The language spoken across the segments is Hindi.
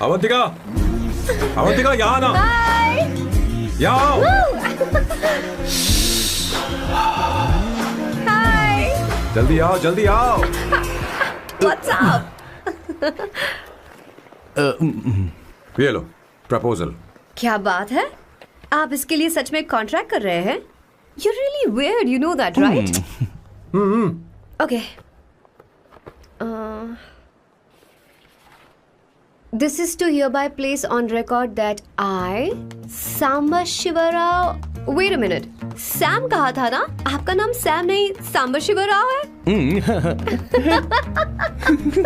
अवंतिका, अवंतिका यहाँ ना। यहाँ आओ। हाय। जल्दी आओ, जल्दी आओ। What's up? ये लो प्रपोजल। क्या बात है? आप इसके लिए सच में कॉन्ट्रैक्ट कर रहे हैं? You're really weird, you know that, right? Okay. This is to hereby place on record that I, Samba Shivarao. Wait a minute. Sam कहा था ना? आपका नाम सैम नहीं सांबा शिवराव है?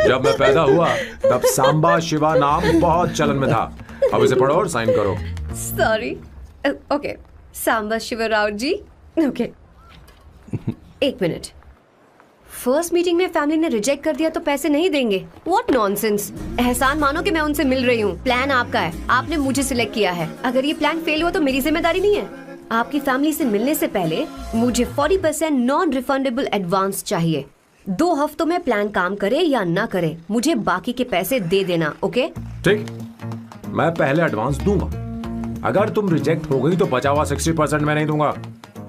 जब मैं पैदा हुआ तब सांबा शिवा नाम बहुत चलन में था। अब इसे पढ़ो और साइन करो। Sorry. Okay. सांबा शिवराव जी. Okay. एक मिनट। फर्स्ट मीटिंग में फैमिली ने रिजेक्ट कर दिया तो पैसे नहीं देंगे? What nonsense! एहसान मानो कि मैं उनसे मिल रही हूँ। प्लान आपका है, आपने मुझे सिलेक्ट किया है। अगर ये प्लान फेल हुआ तो मेरी जिम्मेदारी नहीं है। आपकी फैमिली से मिलने से पहले मुझे 40% नॉन रिफंडेबल एडवांस चाहिए। 2 हफ्तों में प्लान काम करे या ना करे, मुझे बाकी के पैसे दे देना। ओके? ठीक, मैं पहले एडवांस दूंगा। अगर तुम रिजेक्ट हो गई तो बचा हुआ 60% मैं नहीं दूंगा।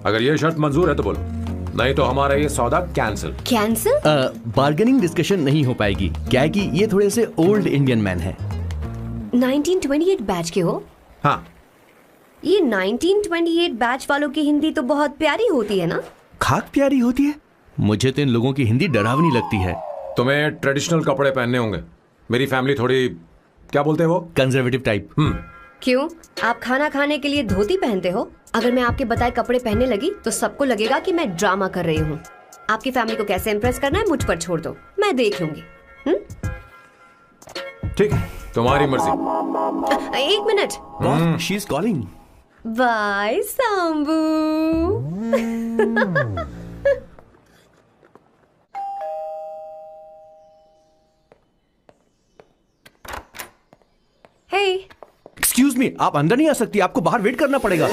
अगर ये शर्त मंजूर है तो बोलो, नहीं तो हमारा ये सौदा कैंसिल। कैंसिल? बार्गेनिंग डिस्कशन नहीं हो पाएगी। क्या है कि ये थोड़े से ओल्ड इंडियन मैन है। 1928 बैच के हो? हाँ। ये 1928 बैच वालों की हिंदी तो बहुत प्यारी होती है ना? खाक प्यारी होती है? मुझे तो इन लोगों की हिंदी डरावनी लगती है। तुम्हें ट्रेडिशनल कपड़े पहनने होंगे। मेरी फैमिली थोड़ी, क्या बोलते हैं वो, कंजर्वेटिव टाइप। क्यों? आप खाना खाने के लिए धोती पहनते हो? अगर मैं आपके बताए कपड़े पहनने लगी तो सबको लगेगा कि मैं ड्रामा कर रही हूँ। आपकी फैमिली को कैसे इम्प्रेस करना है मुझ पर छोड़ दो, मैं देख लूंगी। ठीक है, तुम्हारी मर्जी। एक मिनट। She is calling. Bye Sambu. Hey. Excuse me, आप अंदर नहीं आ सकती, आपको बाहर वेट करना पड़ेगा।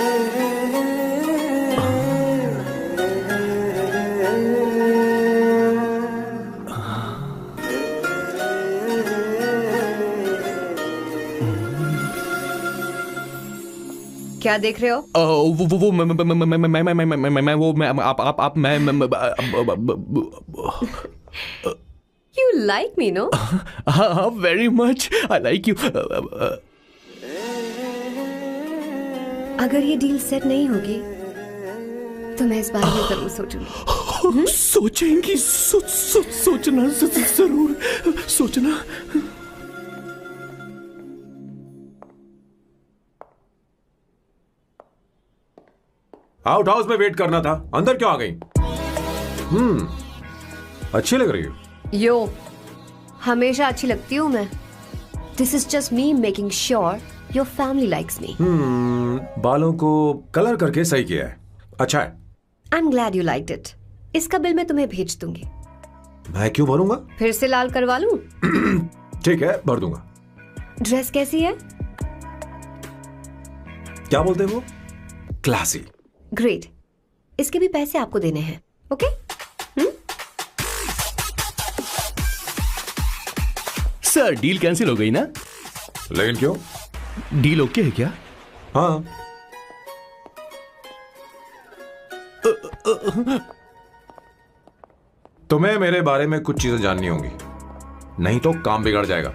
क्या देख रहे हो? वो मैं वो मैं आप मैं You like me, no? हाँ, very much. I like you. अगर ये डील सेट नहीं होगी तो मैं इस बारे में जरूर सोचूंगी। सोचेंगी, सोचना जरूर सोचना। आउट हाउस में वेट करना था, अंदर क्यों आ गई? अच्छी लग रही हो। यो, हमेशा अच्छी लगती हूँ मैं। This is just me making sure your family likes me. बालों को कलर करके सही किया है, अच्छा है। I'm glad you liked it. इसका बिल मैं तुम्हें भेज दूंगी। मैं क्यों भरूंगा? फिर से लाल करवा लूं? ठीक है, भर दूंगा। ड्रेस कैसी है? क्या बोलते हैं वो? क्लासी। ग्रेट। इसके भी पैसे आपको देने हैं, ओके? सर, डील कैंसिल हो गई ना? लेकिन क्यों? डील ओके है क्या? हाँ। तुम्हें मेरे बारे में कुछ चीजें जाननी होंगी, नहीं तो काम बिगड़ जाएगा।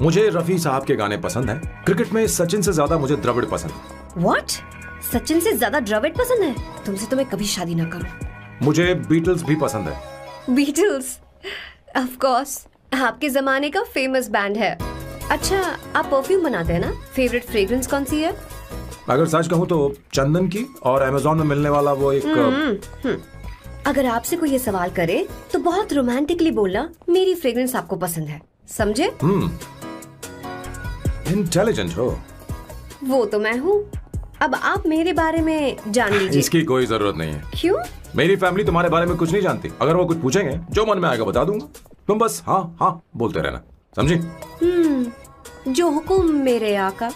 मुझे रफी साहब के गाने पसंद हैं। क्रिकेट में सचिन से ज्यादा मुझे द्रविड़ पसंद है। What? सचिन से ज्यादा द्रविड़ पसंद है? तुमसे तो मैं कभी शादी ना करूं। मुझे बीटल्स भी पसंद है। बीटल्स? ऑफ कोर्स, आपके जमाने का फेमस बैंड है। अच्छा, आप परफ्यूम बनाते हैं ना? फेवरेट फ्रेग्रेंस कौन सी है? अगर सच कहूं तो चंदन की, और अमेज़न में मिलने वाला वो एक अगर आपसे कोई ये सवाल करे तो बहुत रोमांटिकली बोलना, मेरी फ्रेग्रेंस आपको पसंद है, समझे? इंटेलिजेंट हो। वो तो मैं हूँ। अब आप मेरे बारे में जान लीजिए। इसकी कोई जरूरत नहीं है। क्यों? मेरी फैमिली तुम्हारे बारे में कुछ नहीं जानती। अगर वो कुछ पूछेंगे, जो मन में आएगा बता दूंगा। तुम बस हाँ हाँ बोलते रहना, समझी? जो हुकुम मेरे आका।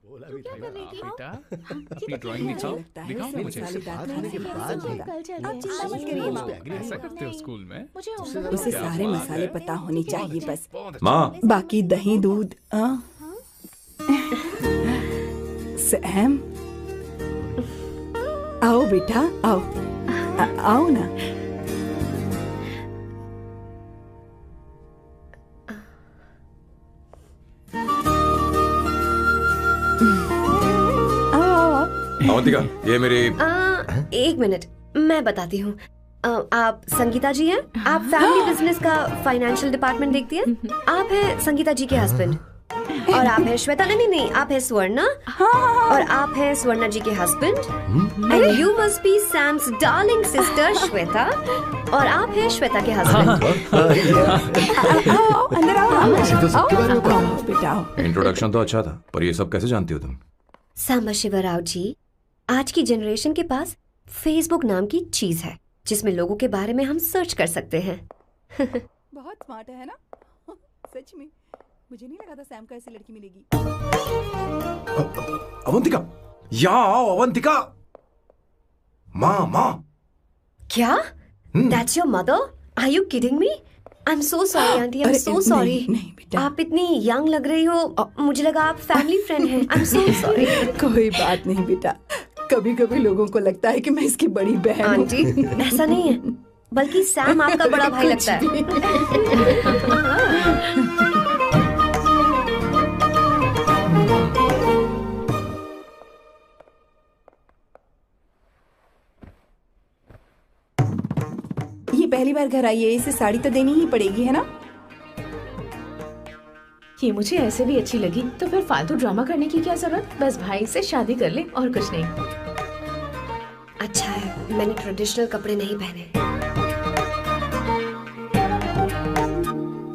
बोला भी था। बेटा अपनी ड्राइंग दिखाओ दिखाओ ना मुझे। ऐसा करते हो स्कूल में? उसे सारे मसाले पता होने चाहिए बस। माँ, बाकी दही दूध सैम, आओ बेटा आओ, आओ ना। अवंतिका, ये मेरी एक मिनट, मैं बताती हूँ। आप संगीता जी हैं? आप फैमिली बिजनेस का फाइनेंशियल डिपार्टमेंट देखती हैं? आप हैं संगीता जी के हस्बैंड। और आप हैं श्वेता, नहीं, आप हैं स्वर्णा। और आप हैं स्वर्णा जी के husband. And you must be Sam's darling sister Shweta. और आप हैं श्वेता के हस्बैंड। आओ अंदर आओ, आओ बेटा आओ। इंट्रोडक्शन तो अच्छा था, पर ये सब कैसे जानती हो तुम? सांबा शिवराव जी, आज की जनरेशन के पास फेसबुक नाम की चीज है जिसमें लोगों के बारे में हम सर्च कर सकते हैं। बहुत स्मार्ट है ना? सच में मुझे नहीं लगा था सैम को ऐसी लड़की मिलेगी। अवंतिका, यहाँ आओ अवंतिका। माँ। क्या? That's your mother? Are you kidding me? I'm so sorry aunty, I'm so sorry. नहीं बेटा, आप इतनी यंग लग रही हो, मुझे लगा आप फैमिली फ्रेंड हैं। I'm so sorry. कोई बात नहीं बेटा, कभी कभी लोगों को लगता है कि मैं इसकी बड़ी बहन हूँ। आंटी, ऐसा नहीं है, बल्कि सैम आपका बड़ा भाई लगता है। ये पहली बार घर आई है, इसे साड़ी तो देनी ही पड़ेगी, है ना? ये मुझे ऐसे भी अच्छी लगी, तो फिर फालतू ड्रामा करने की क्या जरूरत? बस भाई से शादी कर ले और कुछ नहीं। अच्छा है मैंने ट्रेडिशनल कपड़े नहीं पहने।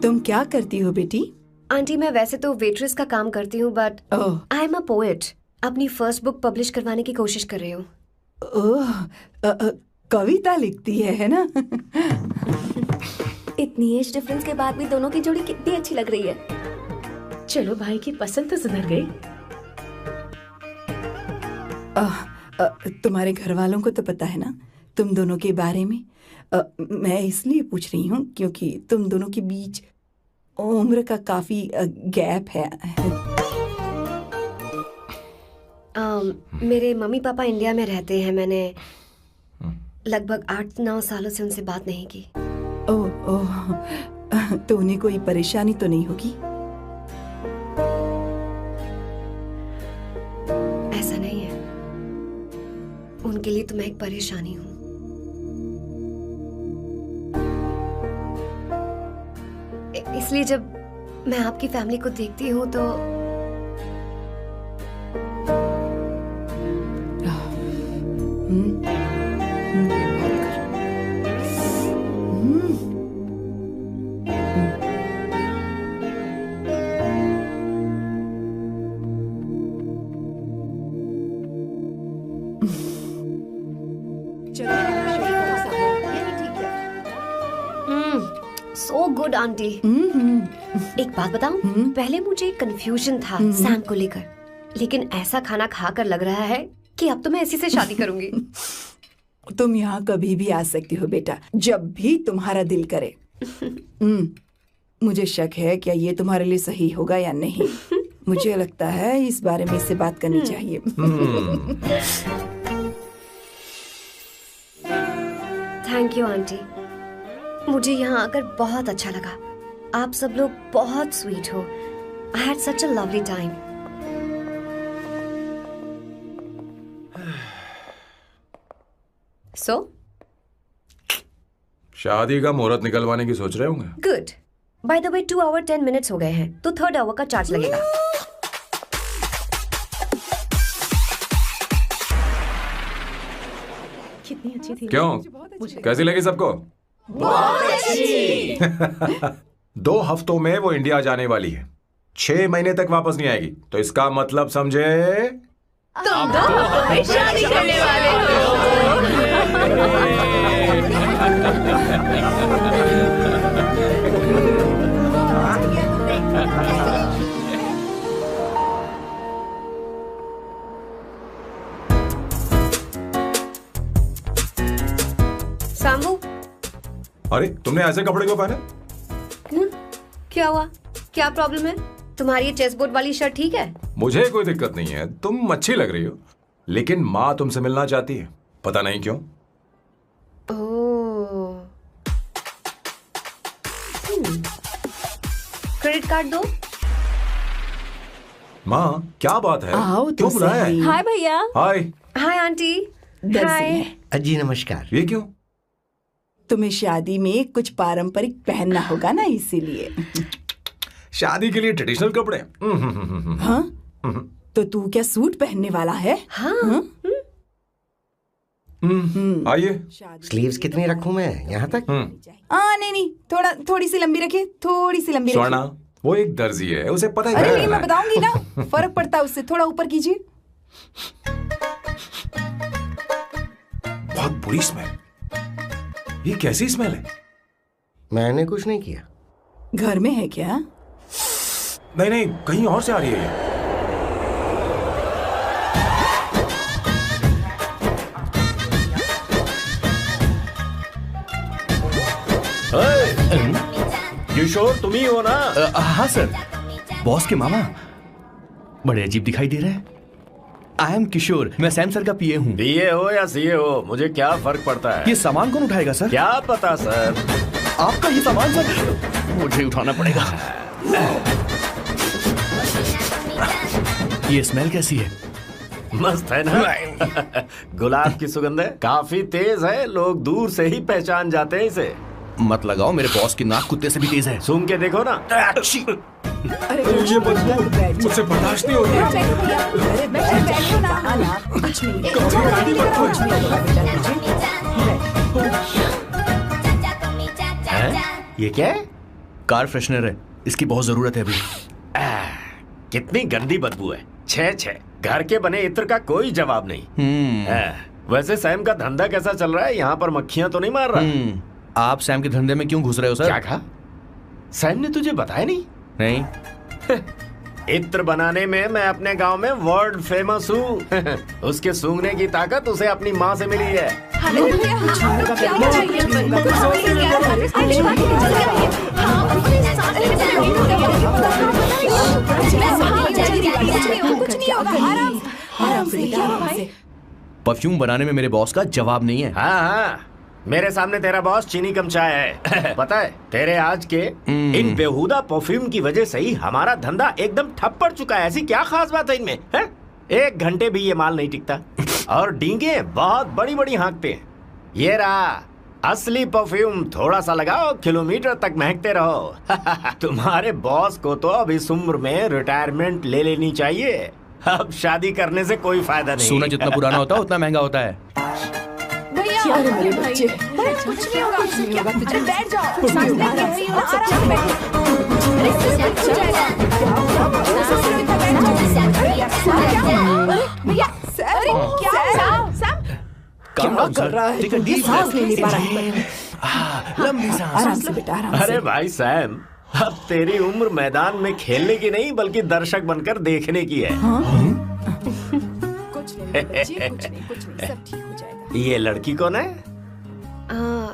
तुम क्या करती हो बेटी? आंटी, मैं वैसे तो वेट्रेस का काम करती हूँ, but I am a poet. अपनी फर्स्ट बुक पब्लिश करवाने की कोशिश कर रही हूँ। कविता लिखती है ना? इतनी एज डिफरेंस के बाद भी दोनों की जोड़ी कितनी अच्छी लग रही है। चलो भाई की पसंद तो सुधर गई। तुम्हारे घर वालों को तो पता है ना तुम दोनों के बारे में? मैं इसलिए पूछ रही हूँ क्योंकि तुम दोनों के बीच उम्र का काफी गैप है। मेरे मम्मी पापा इंडिया में रहते हैं। मैंने लगभग 8-9 सालों से उनसे बात नहीं की। ओह, तो उन्हें कोई परेशानी तो नहीं होगी? ऐसा नहीं है, उनके लिए तो मैं एक परेशानी हूँ। इसलिए जब मैं आपकी फैमिली को देखती हूँ तो सो गुड आंटी। एक बात बताऊं, पहले मुझे कंफ्यूजन था सैम को लेकर, लेकिन ऐसा खाना खाकर लग रहा है कि अब तो मैं इसी से शादी करूंगी। तुम यहाँ कभी भी आ सकती हो बेटा, जब भी तुम्हारा दिल करे। मुझे शक है क्या ये तुम्हारे लिए सही होगा या नहीं। मुझे लगता है इस बारे में इससे बात करनी चाहिए। थैंक यू आंटी, मुझे यहाँ आकर बहुत अच्छा लगा। आप सब लोग बहुत स्वीट हो। I had such a lovely time. So शादी का मुहूर्त निकलवाने की सोच रहे होंगे। Good. By the way 2 hour 10 minutes हो गए हैं, तो 3rd आवर का चार्ज लगेगा। कितनी अच्छी थी। क्यों, कैसी लगी सबको? बहुत अच्छी। 2 हफ्तों में वो इंडिया जाने वाली है, 6 महीने तक वापस नहीं आएगी। तो इसका मतलब समझे, तुम 2 हफ्तों में शादी करने वाले हो। सांबू, अरे तुमने ऐसे कपड़े क्यों पहने? क्या हुआ? क्या प्रॉब्लम है? तुम्हारी ये चेस्ट बोर्ड वाली शर्ट ठीक है? मुझे कोई दिक्कत नहीं है, तुम अच्छी लग रही हो, लेकिन माँ तुमसे मिलना चाहती है, पता नहीं क्यों। ओह, क्रेडिट कार्ड दो। माँ क्या बात है? आओ तो क्यों बुलाया है? सही। हाय भैया। हाय। Hi aunty. दर्जी हाय। है। जी नमस्कार। ये क्यों? तुम्हें शादी में कुछ पारंपरिक पहनना होगा ना, इसीलिए। शादी के लिए ट्रेडिशनल कपड़े? हाँ, तो तू क्या सूट पहनने वाला है? हाँ। आइए। स्लीव्स कितनी रखूं मैं? यहाँ तक? नहीं नहीं, थोड़ी सी लंबी रखे, थोड़ी सी लंबी स्वर्णा, रखे। वो एक दर्जी है, उसे पता है अरे क्या नहीं, करना मैं है। बताऊंगी ना, फर्क पड़ता है उससे। थोड़ा ऊपर कीजिए। बहुत बुरी स्मेल। ये कैसी स्मेल है? मैंने कुछ नहीं किया। घर में है क्या? नहीं नहीं, कहीं और से आ रही है ये। किशोर तुम ही हो ना? हाँ सर, बॉस के मामा। बड़े अजीब दिखाई दे रहे हैं। आई एम किशोर, मैं सैम सर का पीए हूँ। बीए हो या सीए हो, मुझे क्या फर्क पड़ता है? ये सामान कौन उठाएगा सर? क्या पता सर। आपका ये सामान सर मुझे उठाना पड़ेगा। ये स्मेल कैसी है? मस्त है ना? गुलाब की सुगंध है, काफी तेज है, लोग दूर से ही पहचान जाते हैं इसे। मत लगाओ, मेरे बॉस की नाक कुत्ते से भी तेज है। सूंघ के देखो ना। अरे ये बदबू मुझसे बर्दाश्त नहीं होती है। अरे बैठो ना। कुछ नहीं। ये क्या है? कार फ्रेशनर है, इसकी बहुत जरूरत है अभी। कितनी गंदी बदबू है। छे छे, घर के बने इत्र का कोई जवाब नहीं। वैसे सैम का धंधा कैसा चल रहा है? यहाँ पर मक्खियां तो नहीं मार रहा? आप सैम के धंधे में क्यों घुस रहे हो सर? क्या कहा? सैम ने तुझे बताया नहीं? नहीं। इत्र बनाने में मैं अपने गांव में वर्ल्ड फेमस हूँ। उसके सूंघने की ताकत उसे अपनी माँ से मिली है। परफ्यूम बनाने में मेरे बॉस का जवाब नहीं है। हाँ हाँ, मेरे सामने तेरा बॉस चीनी कम चाय है। पता है, तेरे आज के इन बेहुदा परफ्यूम की वजह से ही हमारा धंधा एकदम ठप पड़ चुका है। ऐसी क्या खास बात है इनमें? है? 1 घंटे भी ये माल नहीं टिकता और डींगे बहुत बड़ी बड़ी हाँकते हैं। ये रहा असली परफ्यूम, थोड़ा सा लगाओ, किलोमीटर तक महकते रहो। तुम्हारे बॉस को तो अब इस उम्र में रिटायरमेंट ले लेनी चाहिए। अब शादी करने से कोई फायदा नहीं। सोना जितना पुराना होता है उतना महंगा होता है। अरे मेरे बच्चे, कुछ नहीं होगा, कुछ नहीं होगा। तुझे बैठ जाओ, कुछ नहीं होगा। आराम से बैठो। क्या कर रहा है? सांस ले नहीं पा रहा है। लंबी सांस। आराम से बेटा, आराम से। अरे भाई सैम, अब तेरी उम्र मैदान में खेलने की नहीं बल्कि दर्शक बनकर देखने की है। कुछ नहीं बच्चे, कुछ नहीं, सब ठीक हो जाएगा। ये लड़की कौन है?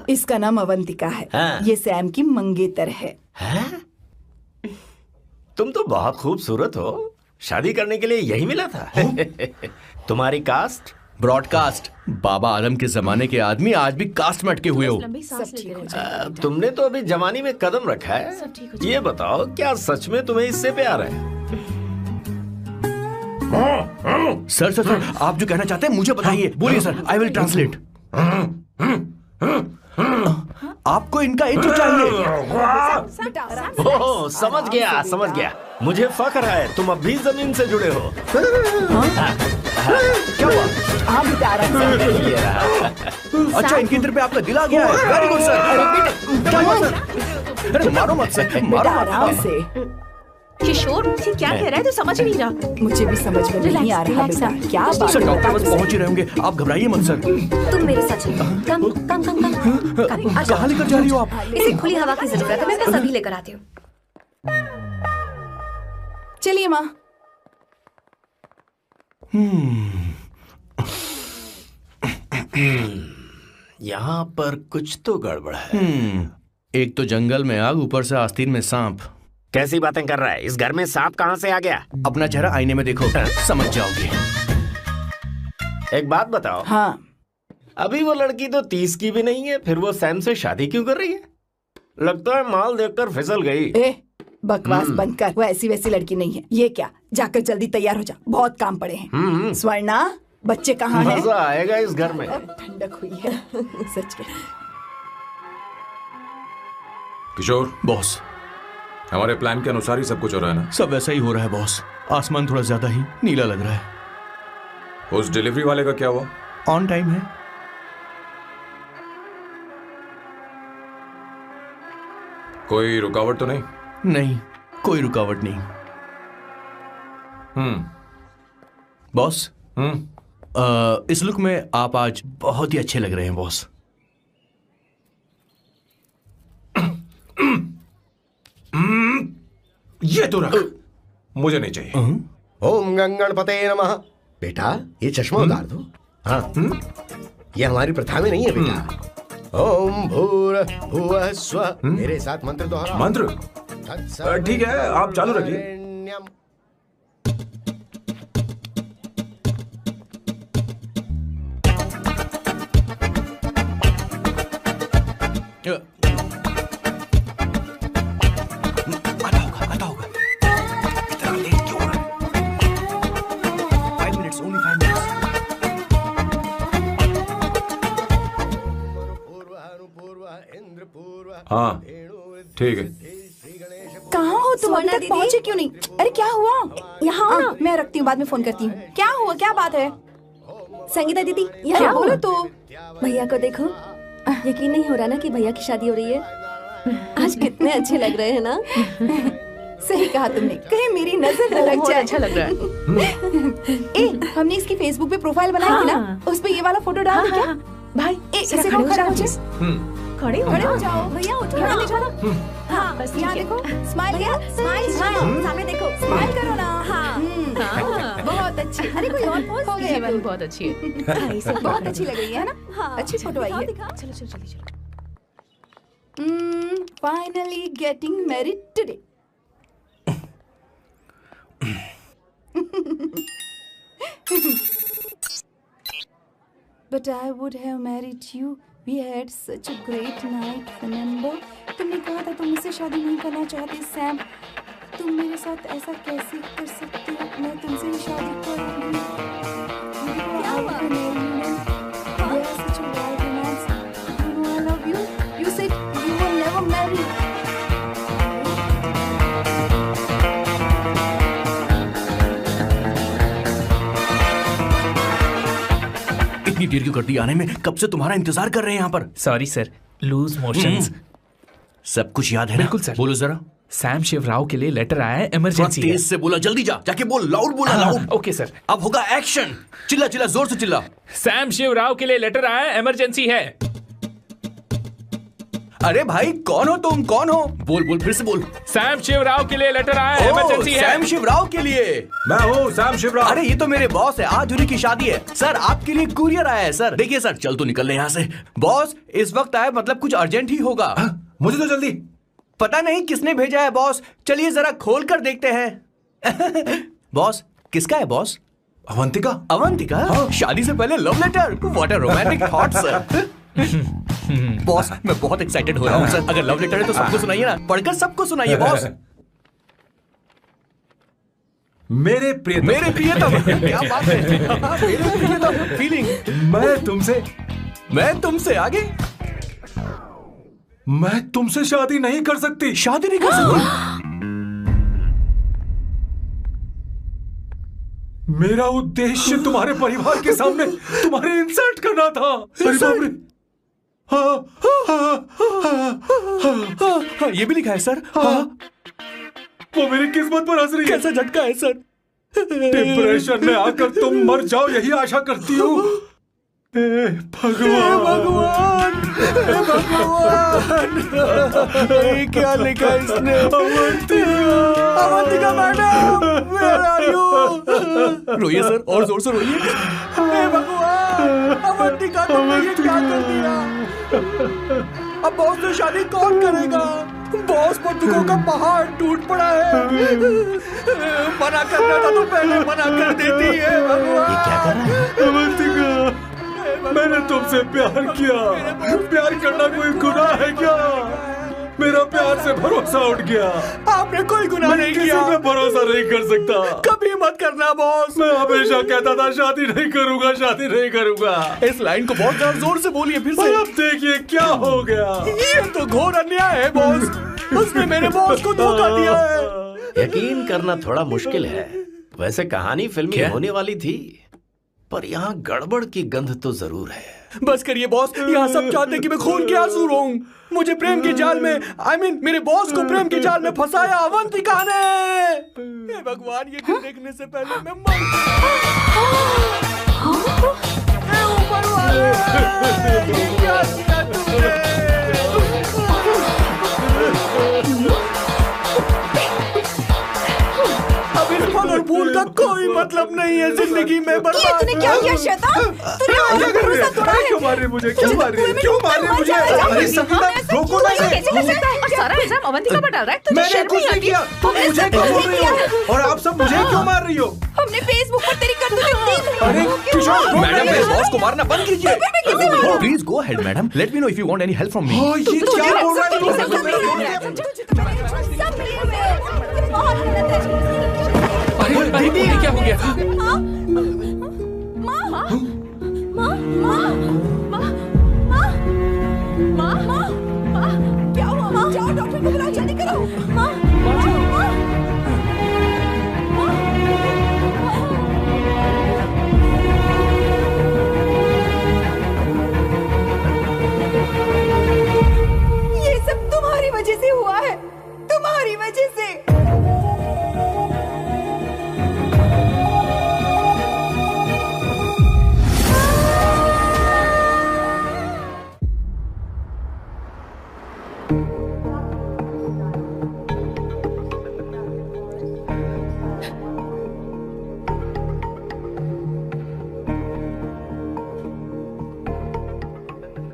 इसका नाम अवंतिका है। हाँ। ये सैम की मंगेतर है। तुम तो बहुत खूबसूरत हो, शादी करने के लिए यही मिला था। तुम्हारी कास्ट? ब्रॉडकास्ट। बाबा आदम के जमाने के आदमी आज भी कास्ट में अटके हुए हो। लंबी सांस सब ठीक लेते हो रहो। जाएगा। तुमने तो अभी जवानी में कदम रखा है। सब ठीक हो ये बताओ, क्या सच में तुम्हें इससे प्यार है? सर सर सर, आप जो कहना चाहते हैं मुझे बताइए। बोलिए सर, आई विल ट्रांसलेट। आपको इनका इत्र चाहिए। ओह, समझ गया समझ गया। मुझे फख्र है तुम अब भी जमीन से जुड़े हो। क्या हुआ? हाँ बेटा, आराम से। ये रहा। अच्छा, इनके इत्र पे आपका दिल आ गया है। Very good sir. क्या हुआ सर? अरे मारो मत सर, बेटा मारो मत। आराम से। किशोर, ये क्या कह रहा है? तो समझ ही नहीं रहा। मुझे भी समझ में नहीं आ रहा बेटा, क्या बात सर है? डॉक्टर बस पहुंच ही रहे होंगे, आप घबराइए मत सर। तुम मेरे साथ चलो। कम कम कम कम कम। आ जाओ। कहाँ लेकर जा रही हो आप? इसे खुली हवा की जरूरत है, मैं बस अभी लेकर आती हूँ। चलिए माँ। यहाँ पर कुछ तो गड़बड़ है। एक तो जंगल में आग, ऊपर से आस्तीन में सांप। कैसी बातें कर रहा है? इस घर में सांप कहाँ से आ गया? अपना चेहरा आईने में देखो, समझ जाओगे। एक बात बताओ। हाँ, अभी वो लड़की तो 30 की भी नहीं है, फिर वो सैम से शादी क्यों कर रही है? लगता है माल देखकर फिसल गई। ए बकवास बंद कर, वो ऐसी वैसी लड़की नहीं है। ये क्या, जाकर जल्दी तैयार हो जा, बहुत काम पड़े हैं। स्वर्णा, बच्चे कहाँ हैं? मजा आएगा इस घर में। ठंडक हुई है सच में। किशोर, बॉस, हमारे प्लान के अनुसार ही सब कुछ हो रहा है ना? सब वैसा ही हो रहा है बॉस। आसमान थोड़ा ज्यादा ही नीला लग रहा है। उस डिलीवरी वाले का क्या हुआ? ऑन टाइम है। कोई रुकावट तो नहीं? नहीं, कोई रुकावट नहीं। बॉस, इस लुक में आप आज बहुत ही अच्छे लग रहे हैं बॉस। ये तो रख, मुझे नहीं चाहिए। ओम गंगणपते नमः। बेटा, ये चश्मा उतार दो। हाँ, ये हमारी प्रथा में नहीं है बेटा। ओम भूर्भुवः स्वः। मेरे साथ मंत्र दोहराओ। मंत्र? ठीक है, आप चालू रखिए। आता होगा। इतना लेट क्यों हो रहा है? 5 minutes, only 5 minutes। हाँ, ठीक है। कहाँ हो तुम? अभी तक पहुँचे क्यों नहीं? अरे क्या हुआ? यहाँ आओ ना, मैं रखती हूँ, बाद में फोन करती हूँ। क्या हुआ, क्या बात है? संगीता दीदी, क्या बोलो तो? भैया को देखो, यकीन नहीं हो रहा ना कि भैया की शादी हो रही है। आज कितने अच्छे लग रहे हैं ना। सही कहा तुमने, कहीं मेरी नजर न लग जाए। अच्छा लग रहा है। ए, हमने इसकी फेसबुक पे प्रोफाइल बनाई थी ना, उस पे ये वाला फोटो डाल दे क्या? भाई, इसे खड़े हो जाओ। खड़े हो जाओ भैया उठो यहाँ ना। देखो ना। हाँ, बस यहाँ ठीक है। देखो, स्माइल किया, स्माइल सामने देखो। स्माइल करो ना। हाँ। बहुत अच्छी। अरे कोई और पोज हो ये गया। वाली बहुत अच्छी है। बहुत अच्छी लग रही है ना? हाँ, अच्छी फोटो आई है। चलो चलो चलो चलो। Finally getting married today. But I would have married you. We had such a great night, remember? तुमने कहा था तुम मुझसे शादी नहीं करना चाहते सैम। तुम मेरे साथ ऐसा कैसे कर सकते हो? मैं तुमसे ही शादी करूंगी। क्या हुआ? We are such a bad romance. You know I love you. You said you will never marry. इतनी देर क्यों कर दी आने में? कब से तुम्हारा इंतजार कर रहे हैं यहाँ पर। Sorry sir, loose motions. सब कुछ याद है ना? बिल्कुल सर। बोलो जरा। सैम शिवराव के लिए लेटर आया है, इमरजेंसी है। तेज से बोला, जल्दी जा, जाके बोल, लाउड बोला, लाउड। Okay sir. अब होगा एक्शन। चिल्ला चिल्ला, जोर से चिल्ला। सैम शिवराव के लिए लेटर आया है, इमरजेंसी है। अरे भाई, कौन हो तुम? कौन हो? बोल बोल, फिर से बोल। सैम शिवराव के लिए लेटर आया है, इमरजेंसी है। सैम शिवराव के लिए? मैं हूँ सैम शिवराव। अरे ये तो मेरे बॉस है, आज उन्हीं की शादी है। सर, आपके लिए कुरियर आया है सर। देखिए सर, चल तो निकल ले यहाँ से। बॉस इस वक्त आए, मतलब कुछ अर्जेंट ही होगा। मुझे तो जल्दी। पता नहीं किसने भेजा है बॉस, चलिए जरा खोल कर देखते हैं। बॉस, किसका है बॉस? अवंतिका। अवंतिका? हाँ। शादी से पहले love letter? What a romantic thought sir. Boss, मैं बहुत एक्साइटेड हो रहा हूँ सर। अगर लव लेटर है तो सबको सुनाइए ना, पढ़कर सबको सुनाइए बॉस। मेरे प्रियतम। मेरे प्रियतम, क्या बात है। मेरे प्रियतम, फीलिंग। मैं तुमसे आगे। मैं तुमसे शादी नहीं कर सकती। शादी नहीं कर सकती? मेरा उद्देश्य तुम्हारे परिवार के सामने तुम्हारे इंसल्ट करना था। अरे बाप रे। हाँ, ये भी लिखा है सर। हाँ। वो मेरी किस्मत पर हंस रही है। कैसा झटका है सर। डिप्रेशन में आकर तुम मर जाओ, यही आशा करती हूँ। भगवान, भगवान, भगवान। क्या लिखा इसने? Avantika madam, where are you? रोइए सर, और जोर से रोइए। हे भगवान, अवंतिका। देखा तुमने ये क्या कर दिया? अब बॉस से शादी कौन करेगा? बॉस पर दुखों का पहाड़ टूट पड़ा है। मना करना था तो पहले मना कर देती है भगवान। ये क्या कर रहा है? अवंतिका, मैंने तुमसे प्यार किया। प्यार करना कोई गुनाह है क्या? मेरा प्यार से भरोसा उठ गया। आपने कोई गुनाह नहीं किया। किसी पे भरोसा नहीं कर सकता। कभी मत करना बॉस। मैं हमेशा कहता था शादी नहीं करूंगा, शादी नहीं करूंगा। इस लाइन को बहुत ज्यादा जोर से बोलिए फिर से। अब देखिए क्या हो गया। ये तो घोर अन्याय है बॉस। उसने मेरे बॉस को धोखा दिया है। यकीन करना थोड़ा मुश्किल है। वैसे कहानी फिल्मी होने वाली थी, पर यहाँ गड़बड़ की गंध तो जरूर है। बस करिए बॉस, यहाँ सब चाहते कि मैं खून के आंसू रोऊं। मुझे प्रेम के जाल में, मेरे बॉस को प्रेम के जाल में फंसाया अवंतिका ने। हे भगवान, ये दिन देखने से पहले मैं मर। हे ऊपर वाले, क्या किया तुमने? अब इस फल और फूल का कोई मतलब नहीं है जिंदगी में। बर्बाद। तूने क्या किया शैतान? तूने हमारा भरोसा तोड़ा है। क्यों मार रही मुझे? क्यों मार रही? क्यों मार रही मुझे? अरे संगीता, रोको ना इसे। और सारा इल्जाम अवंतिका पर डाल रहा है। तुझे मैंने शर्म कुछ नहीं नहीं आती? किया। तुम मुझे क्यों बोल रही हो? और आप सब मुझे क्यों मार रही हो? हमने फेसबुक पर तेरी करतूतें देख अरे किशोर, मैडम, मेरे बॉस को मारना बंद कीजिए। Please go ahead madam. Let me know if you want any help from me. ये क्या बोल रहा है तू? अरे दीदी, क्या हो गया? क्या हुआ? जाओ डॉक्टर को बुलाओ, जल्दी करो। ये सब तुम्हारी वजह से हुआ है, तुम्हारी वजह से।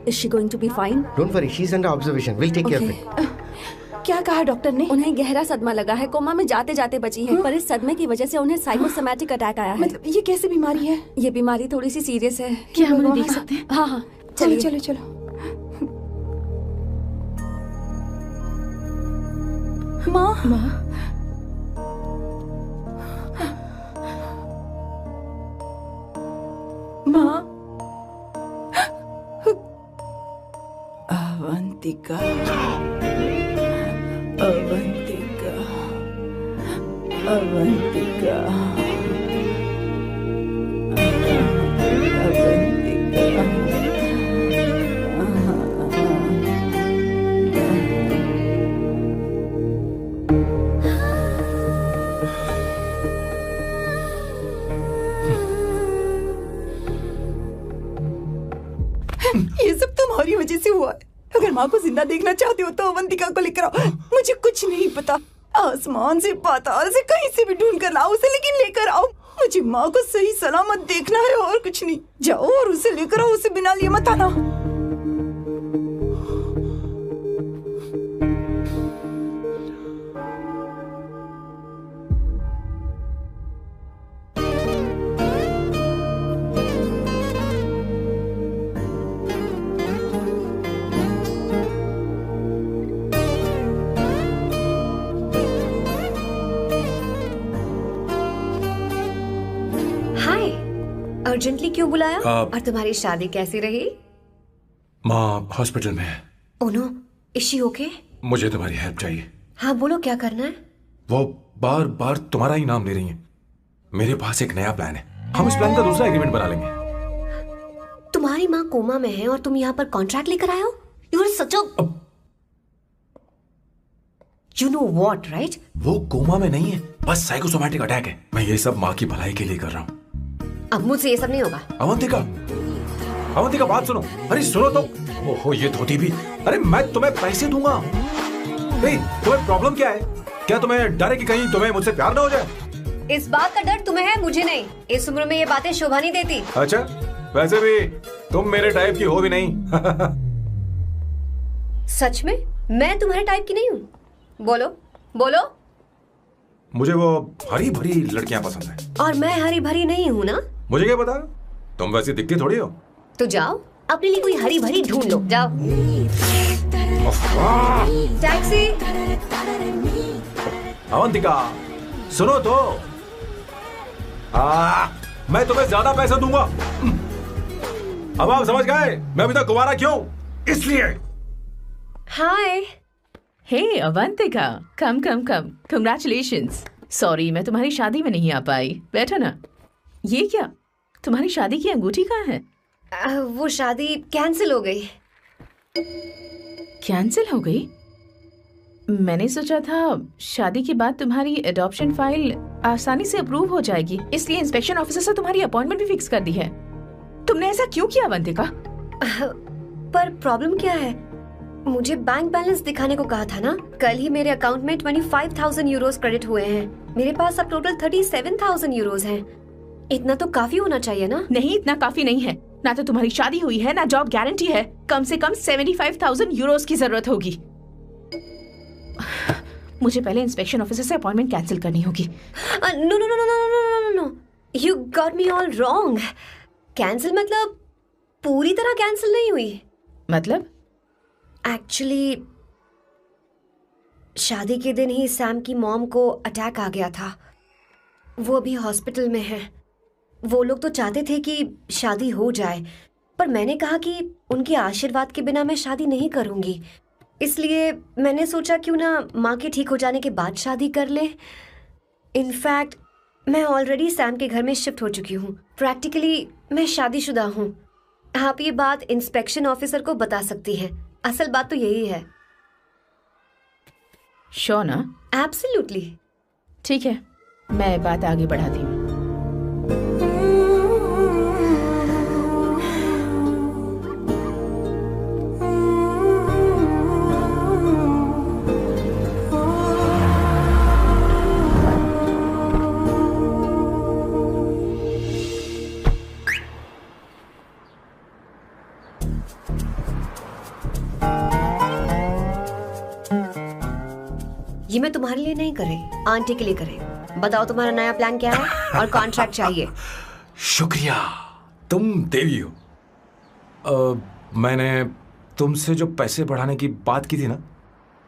Is she going to be fine? Don't worry, she's under observation. We'll take care of it. क्या कहा डॉक्टर ने? उन्हें गहरा सदमा लगा है, कोमा में जाते जाते बची है, पर इस सदमे की वजह से उन्हें साइकोसोमैटिक अटैक आया है। मतलब ये कैसी बीमारी है? ये बीमारी थोड़ी सी सीरियस है। क्या हम उन्हें देख सकते हैं? हाँ हाँ, चलो चलिए। चलो चलो। माँ, माँ, अवंतिका, अवंतिका, अवंतिका, ये सब तुम्हारी वजह से हुआ है। अगर माँ को जिंदा देखना चाहते हो तो अवंतिका को लेकर आओ। मुझे कुछ नहीं पता, आसमान से पाताल से कहीं से भी ढूंढ कर लाओ उसे, लेकिन लेकर आओ। मुझे माँ को सही सलामत देखना है और कुछ नहीं। जाओ और उसे लेकर आओ, उसे बिना लिए मत आना। अर्जेंटली क्यों बुलाया? और तुम्हारी शादी कैसी रही? माँ हॉस्पिटल में है। Oh no, is she okay? मुझे तुम्हारी हेल्प चाहिए। हाँ बोलो, क्या करना है? वो बार बार तुम्हारा ही नाम ले रही हैं। मेरे पास एक नया प्लान है, हम इस प्लान का दूसरा एग्रीमेंट बना लेंगे। तुम्हारी माँ कोमा में है और तुम यहाँ पर कॉन्ट्रैक्ट लेकर आए हो? You are such a you know what, right? वो कोमा में नहीं है, बस साइकोसोमैटिक अटैक है। मैं ये सब माँ की भलाई के लिए कर रहा हूँ। अब मुझसे ये सब नहीं होगा। अवंतिका, अवंतिका बात सुनो। अरे सुनो तो। ओहो ये धोती भी। अरे मैं तुम्हें पैसे दूंगा। तुम्हें प्रॉब्लम क्या है? क्या तुम्हें डर है कि कहीं तुम्हें मुझसे प्यार ना हो जाए? इस बात का डर तुम्हें है, मुझे नहीं। इस उम्र में ये बातें शोभा नहीं देती। अच्छा, वैसे भी तुम मेरे टाइप की हो भी नहीं। सच में मैं तुम्हारे टाइप की नहीं हूँ? बोलो बोलो। मुझे वो हरी भरी लड़कियां पसंद है। और मैं हरी भरी नहीं हूँ ना? मुझे क्या पता, तुम वैसी दिखती थोड़ी हो। तो जाओ अपने लिए कोई हरी भरी ढूंढ लो, जाओ। टैक्सी। अवंतिका सुनो तो, मैं तुम्हें ज्यादा पैसा दूंगा। अब आप समझ गए मैं अभी तक कुंवारा क्यों? इसलिए। हाय। हे अवंतिका, कम कम कम, कंग्रेचुलेशंस। सॉरी मैं तुम्हारी शादी में नहीं आ पाई। बैठो ना। ये क्या, तुम्हारी शादी की अंगूठी कहाँ है? वो शादी कैंसिल हो गई। कैंसिल हो गई? मैंने सोचा था शादी के बाद तुम्हारी एडॉप्शन फाइल आसानी से अप्रूव हो जाएगी, इसलिए इंस्पेक्शन ऑफिसर से तुम्हारी अपॉइंटमेंट भी फिक्स कर दी है। तुमने ऐसा क्यों किया अवंतिका? पर प्रॉब्लम क्या है? मुझे बैंक बैलेंस दिखाने को कहा था ना। कल ही मेरे अकाउंट में 25,000 यूरोस क्रेडिट हुए हैं। मेरे पास अब टोटल 37,000 यूरोस हैं। इतना तो काफी होना चाहिए ना? नहीं, इतना काफी नहीं है। ना तो तुम्हारी शादी हुई है, ना जॉब गारंटी है। कम से कम 75,000 यूरोस की जरूरत होगी। मुझे पहले इंस्पेक्शन ऑफिसर से अपॉइंटमेंट कैंसिल करनी होगी। No no no no no no no, you got me all wrong. Cancel मतलब पूरी तरह कैंसिल नहीं हुई। मतलब? एक्चुअली शादी के दिन ही सैम की मॉम को अटैक आ गया था। वो अभी हॉस्पिटल में है। वो लोग तो चाहते थे कि शादी हो जाए, पर मैंने कहा कि उनके आशीर्वाद के बिना मैं शादी नहीं करूंगी। इसलिए मैंने सोचा क्यों ना माँ के ठीक हो जाने के बाद शादी कर ले। इनफैक्ट मैं ऑलरेडी सैम के घर में शिफ्ट हो चुकी हूँ। प्रैक्टिकली मैं शादीशुदा हूँ। आप ये बात इंस्पेक्शन ऑफिसर को बता सकती हैं। असल बात तो यही है। श्योर ना? एब्सोल्युटली। ठीक है, मैं बात आगे बढ़ाती हूँ। ये मैं तुम्हारे लिए नहीं करे, आंटी के लिए करे। बताओ तुम्हारा नया प्लान क्या है और कॉन्ट्रैक्ट चाहिए। शुक्रिया, तुम देवी हो। मैंने तुमसे जो पैसे बढ़ाने की बात की थी ना,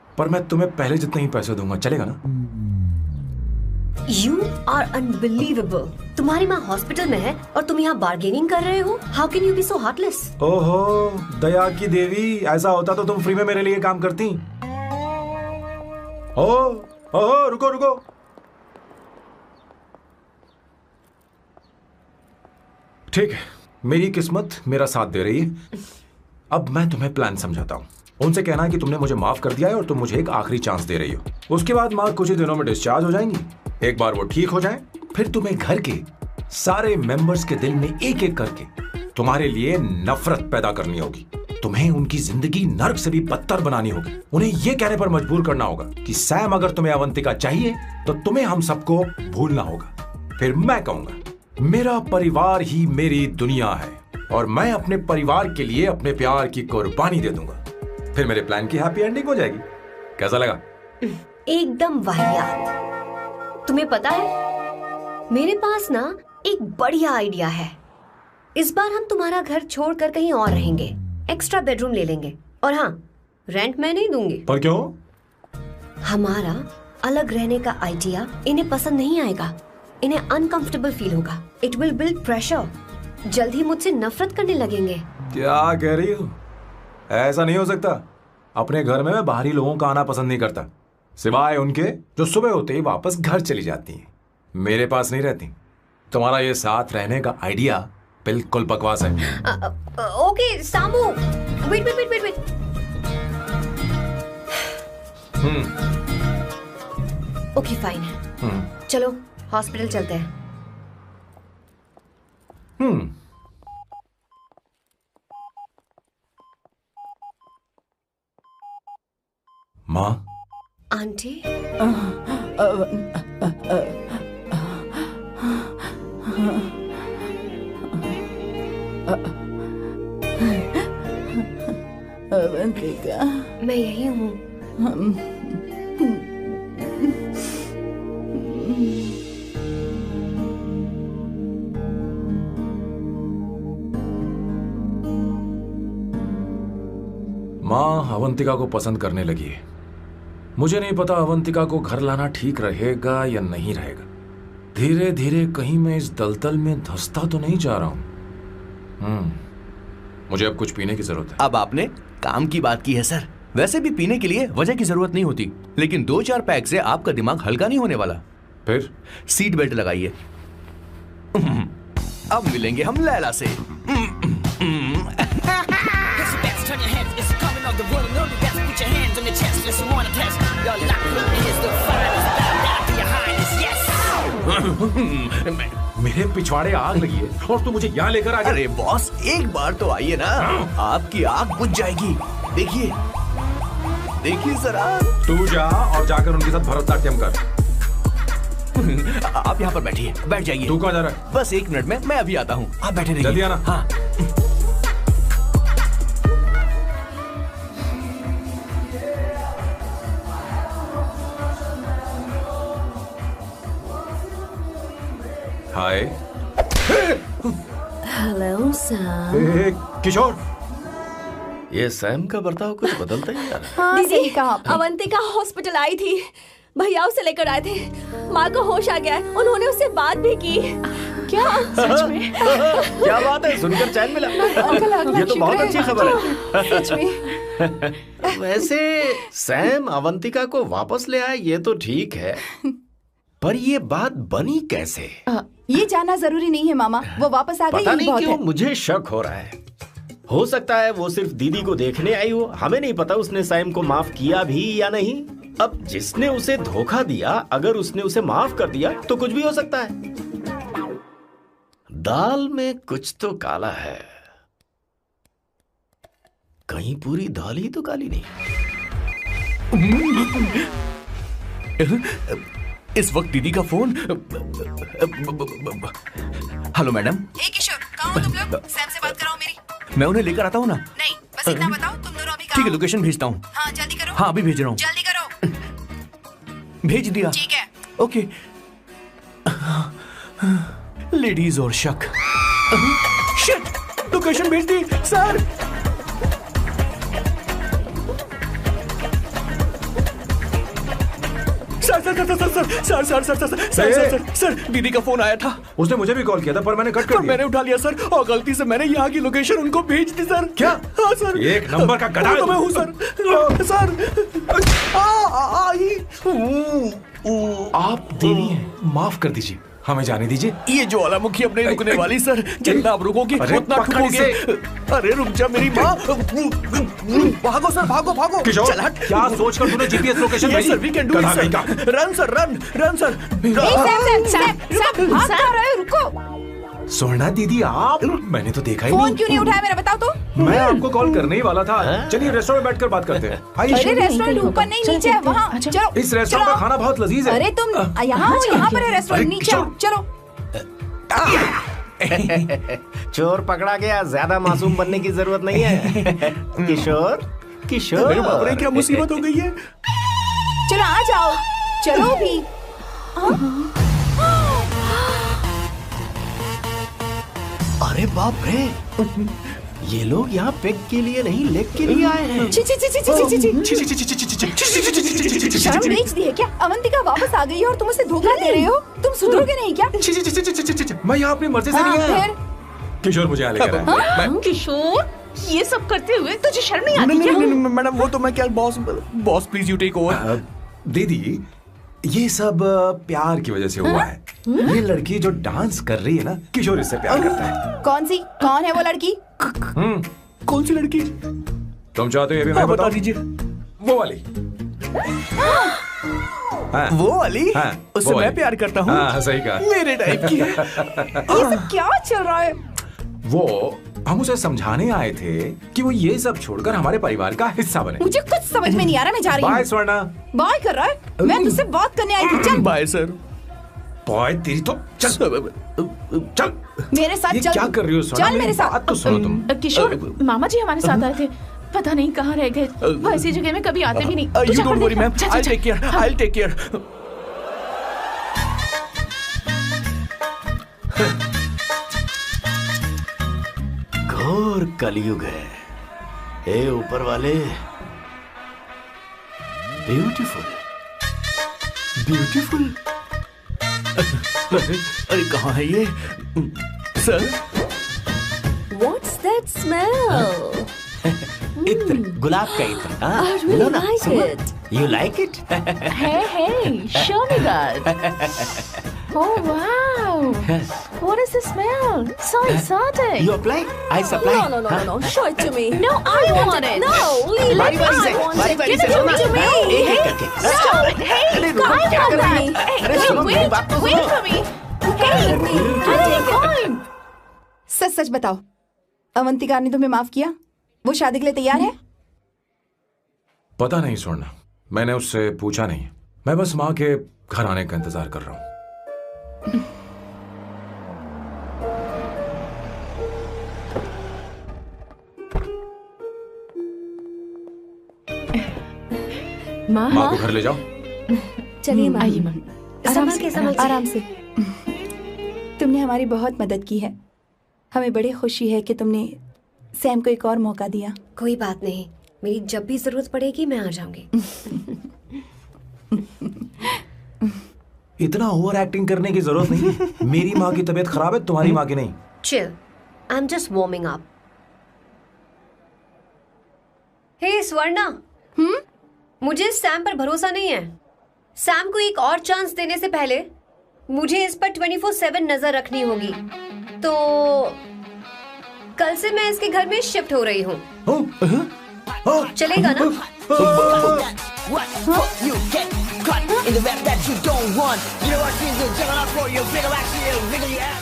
पर मैं तुम्हें पहले जितने ही पैसे दूंगा, चलेगा ना? You are unbelievable। तुम्हारी माँ हॉस्पिटल में है और तुम यहाँ बार्गेनिंग कर रहे हो। How can you be so heartless? ओहो दया की देवी, ऐसा होता तो तुम फ्री में मेरे लिए काम करती। ओहो रुको रुको। ठीक है, मेरी किस्मत मेरा साथ दे रही है। अब मैं तुम्हें प्लान समझाता हूँ। उनसे कहना है कि तुमने मुझे माफ कर दिया है और तुम मुझे एक आखिरी चांस दे रही हो। उसके बाद माँ कुछ ही दिनों में डिस्चार्ज हो जाएंगी। एक बार वो ठीक हो जाए, फिर तुम्हें घर के सारे मेंबर्स के दिल में एक एक करके तुम्हारे लिए नफरत पैदा करनी होगी। तुम्हें उनकी जिंदगी नर्क से भी बदतर बनानी होगी। उन्हें यह कहने पर मजबूर करना होगा कि सैम अगर तुम्हें अवंतिका चाहिए तो तुम्हें हम सबको भूलना होगा। फिर मैं कहूंगा मेरा परिवार ही मेरी दुनिया है और मैं अपने परिवार के लिए अपने प्यार की कुर्बानी दे दूंगा। फिर मेरे प्लान की हैप्पी एंडिंग हो जाएगी। कैसा लगा? एकदम वाहियात। तुम्हें पता है मेरे पास ना एक बढ़िया आइडिया है। इस बार हम तुम्हारा घर छोड़कर कहीं और रहेंगे, एक्स्ट्रा बेडरूम ले लेंगे। और हाँ, रेंट मैं नहीं दूंगी। पर क्यों? हमारा अलग रहने का आइडिया इन्हें पसंद नहीं आएगा। इन्हें अनकंफर्टेबल फील होगा। It will build pressure. जल्द ही मुझसे नफरत करने लगेंगे। क्या कह रही हो? ऐसा नहीं हो सकता। अपने घर में मैं बाहरी लोगों का आना पसंद नहीं करता, सिवाय उनके जो सुबह होते ही वापस घर चली जाती हैं, मेरे पास नहीं रहती। तुम्हारा ये साथ रहने का आइडिया बिल्कुल बकवास है। Okay Samu, wait wait wait wait wait. Okay fine है। चलो हॉस्पिटल चलते हैं। माँ, आंटी, अवंतिका, मैं यही हूँ। माँ अवंतिका को पसंद करने लगी है। मुझे नहीं पता अवंतिका को घर लाना ठीक रहेगा या नहीं रहेगा। धीरे धीरे कहीं मैं इस दलदल में धंसता तो नहीं जा रहा हूँ। मुझे अब कुछ पीने की जरूरत है। अब आपने काम की बात की है सर। वैसे भी पीने के लिए वजह की जरूरत नहीं होती, लेकिन 2-4 पैक से आपका दिमाग हल्का नहीं होने वाला। फिर सीट बेल्ट लगाइए। अब मिलेंगे हम लैला से। मेरे पिछवाड़े आग लगी है और तू मुझे यहाँ लेकर आ गया। अरे बॉस, एक बार तो आइए ना, आपकी आग बुझ जाएगी। देखिए देखिए जरा। तू जा और जाकर उनके साथ भरतनाट्यम कर। आप यहाँ पर बैठिए, बैठ जाइए। तू कहाँ जा रहा है? बस 1 मिनट में मैं अभी आता हूँ, आप बैठे रहिए। जल्दी आना। हाँ। हाय। Hello Sam. किशोर, ये सैम का बर्ताव कुछ बदलता ही जा रहा हाँ, सही कहा आपने। अवंतिका हॉस्पिटल आई थी, भैया उसे लेकर आए थे। माँ को होश आ गया है, उन्होंने उससे बात भी की। क्या सच में? है। क्या बात है, सुनकर चैन मिला। ये तो बहुत अच्छी खबर है। सच में। वैसे सैम अवंतिका को वापस ले आए ये तो ठीक है, पर ये बात बनी कैसे? ये जानना जरूरी नहीं है मामा, वो वापस आ गई। पता यही नहीं बहुत क्यों है। मुझे शक हो रहा है। हो सकता है वो सिर्फ दीदी को देखने आई हो, हमें नहीं पता उसने सैम को माफ किया भी या नहीं। अब जिसने उसे धोखा दिया, अगर उसने उसे माफ कर दिया तो कुछ भी हो सकता है। दाल में कुछ तो काला है, कहीं पूरी दाल ही तो काली नहीं। इस वक्त दीदी का फोन। Hello madam. ए किशोर, कहाँ हो तुम लोग? सैम से बात कराओ मेरी। मैं उन्हें लेकर आता हूँ ना। नहीं, बस इतना बताओ तुम दोनों अभी ठीक है, कहाँ हो? लोकेशन भेजता हूँ। हाँ जल्दी करो। हाँ अभी भेज रहा हूँ। जल्दी करो। भेज दिया। ठीक है। ओके। लेडीज और शक। शिट, लोकेशन भेज दी सर। सर दीदी का फोन आया था। उसने मुझे भी कॉल किया था पर मैंने कट कर दिया। मैंने उठा लिया सर, और गलती से मैंने यहाँ की लोकेशन उनको भेज दी सर। क्या? हाँ सर। एक नंबर का गधा है तो मैं हूँ सर। सर आप देवी हैं, माफ कर दीजिए, हमें जाने दीजिए। ये ज्वालामुखी अपने रुकने वाली सर, जितना आप रुकोगे उतना ठुकोगे। अरे रुक जा मेरी माँ। भागो सर, भागो भागो। किशोर, चल हट। क्या सोचकर तूने जीपीएस लोकेशन भेजी? Sir we can do it sir. Run sir, run sir. भाग कहाँ रहे हो? रुको। सोना दीदी आप, मैंने तो देखा ही फोन नहीं। क्यों नहीं उठाया मेरा, बताओ तो। मैं आपको कॉल करने ही वाला था। चलिए रेस्टोरेंट में बैठकर बात करते हैं। अरे रेस्टोरेंट ऊपर नहीं, नीचे है, वहाँ चलो। इस रेस्टोरेंट का खाना बहुत लजीज है। अरे तुम यहाँ हो, यहाँ पर है रेस्टोरेंट, नीचे आओ, चलो। चोर पकड़ा गया, ज्यादा मासूम बनने की जरूरत नहीं है। किशोर, किशोर। मेरे बाप रे, क्या मुसीबत हो गई है। चलो आ जाओ, चलो भी। अरे बाप रे, ये लोग यहाँ पेग के लिए नहीं लेग के लिए आए हैं। शर्म बेच दी है क्या? अवंतिका वापस आ गई है और तुम उसे धोखा दे रहे हो। तुम सुधरोगे नहीं क्या? मैं यहाँ अपनी मर्जी से नहीं आया। फिर किशोर मुझे यहाँ लेकर आया। किशोर, ये सब करते हुए तुझे शर्म नहीं आती नहीं क्या? मैडम, वो तो मैं क्या, boss please you take over. दीदी, ये सब प्यार की वजह से हुआ है। ये लड़की जो डांस कर रही है ना, किशोर इससे प्यार करता है। कौन है वो लड़की? कौन सी लड़की? तुम चाहते हो ये भी मैं बता बताऊं? दीजिए। वो वाली। हाँ, वो वाली? हाँ, उससे वो मैं वाली। प्यार करता हूँ। हाँ, सही कहा। मेरे टाइप की है। ये सब क्या चल रहा है? वो हम उसे समझाने आए थे कि वो ये सब छोड़कर हमारे परिवार का हिस्सा बने। मुझे कुछ समझ में नहीं आ रहा, मैं जा रही बाय हूँ। स्वर्णा। बाय कर रहा है? मैं तुझसे बात करने आई थी, चल। Bye sir. बॉय तेरी तो चल चल। मेरे साथ ये चल। क्या कर रही हो सोना? चल मेरे साथ। बात तो सुनो तुम। किशोर, मामा जी हमारे साथ आए थे, पता नहीं कहाँ रह गए। वो ऐसी जगह में कभी आते भी नहीं। तू यू जा डोंट कर वरी देखना। मैम, जा, जा, आई जा। Take care, I take care. घोर कलयुग है। ए ऊपर वाले, ब्यूटीफुल ब्यूटीफुल। अरे कहाँ है ये सर? What's that smell? इत्र, गुलाब का इत्र। हाँ, I really लो ना, like सुनो। it. You like it? Hey, show me that. Oh wow! What is the smell? So exotic. You apply? I supply. No. Show it to me. No, I want it. No, leave बारी it. बारी से, I want बारी it. बारी Give से it लो ना। to me. हाँ, एक एक करके। Stop it. Hey, अरे रुको, I क्या want कर रही that. है? Hey, अरे सुनो, मेरी बात तो wait सुनो। for me. Hey, I'll take it. सच सच बताओ, अवंतिका ने तुम्हें माफ किया? वो शादी के लिए तैयार है? पता नहीं सोना, मैंने उससे पूछा नहीं। मैं बस माँ के घर आने का इंतजार कर रहा हूँ। माँ, माँ को घर ले जाओ। चलिए माँ। आइए माँ। संभल के, संभल के। आराम से। तुमने हमारी बहुत मदद की है। हमें बड़ी खुशी है कि तुमने सैम को एक और मौका दिया। कोई बात नहीं, मेरी जब भी जरूरत पड़ेगी मैं आ जाऊंगी। इतना ओवर एक्टिंग करने की जरूरत नहीं। मेरी माँ की तबीयत खराब है, तुम्हारी माँ की नहीं। Chill, I am just warming up. Hey Swarna, मुझे सैम पर भरोसा नहीं है। सैम को एक और चांस देने से पहले मुझे इस पर 24/7 नजर रखनी होगी। तो कल से मैं इसके घर में शिफ्ट हो रही हूँ। चलेगा ना?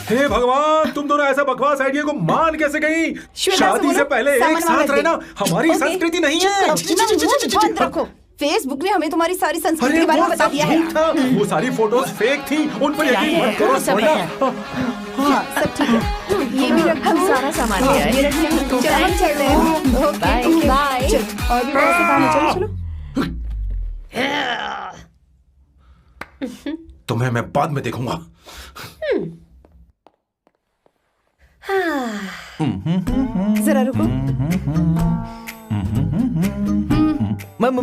हे भगवान, तुम दोनों ऐसा बकवास आइडिया को मान कैसे गई? शादी से पहले एक साथ रहना हमारी संस्कृति नहीं है। बंद रखो। फेसबुक ने हमें तुम्हारी सारी संस्कृति के बारे में बता दिया है। वो सारी फोटोज फेक थी, उन पर यकीन मत करो सोना। हाँ, सब ठीक है। ये भी रख, हम सारा सामान ले आए। ये रखिए। चलो हम चल रहे हैं। Okay, bye. चलो, और भी बहुत से काम है। चलो चलो। तुम्हें मैं बाद में देखूंगा। जरा रुको। मैम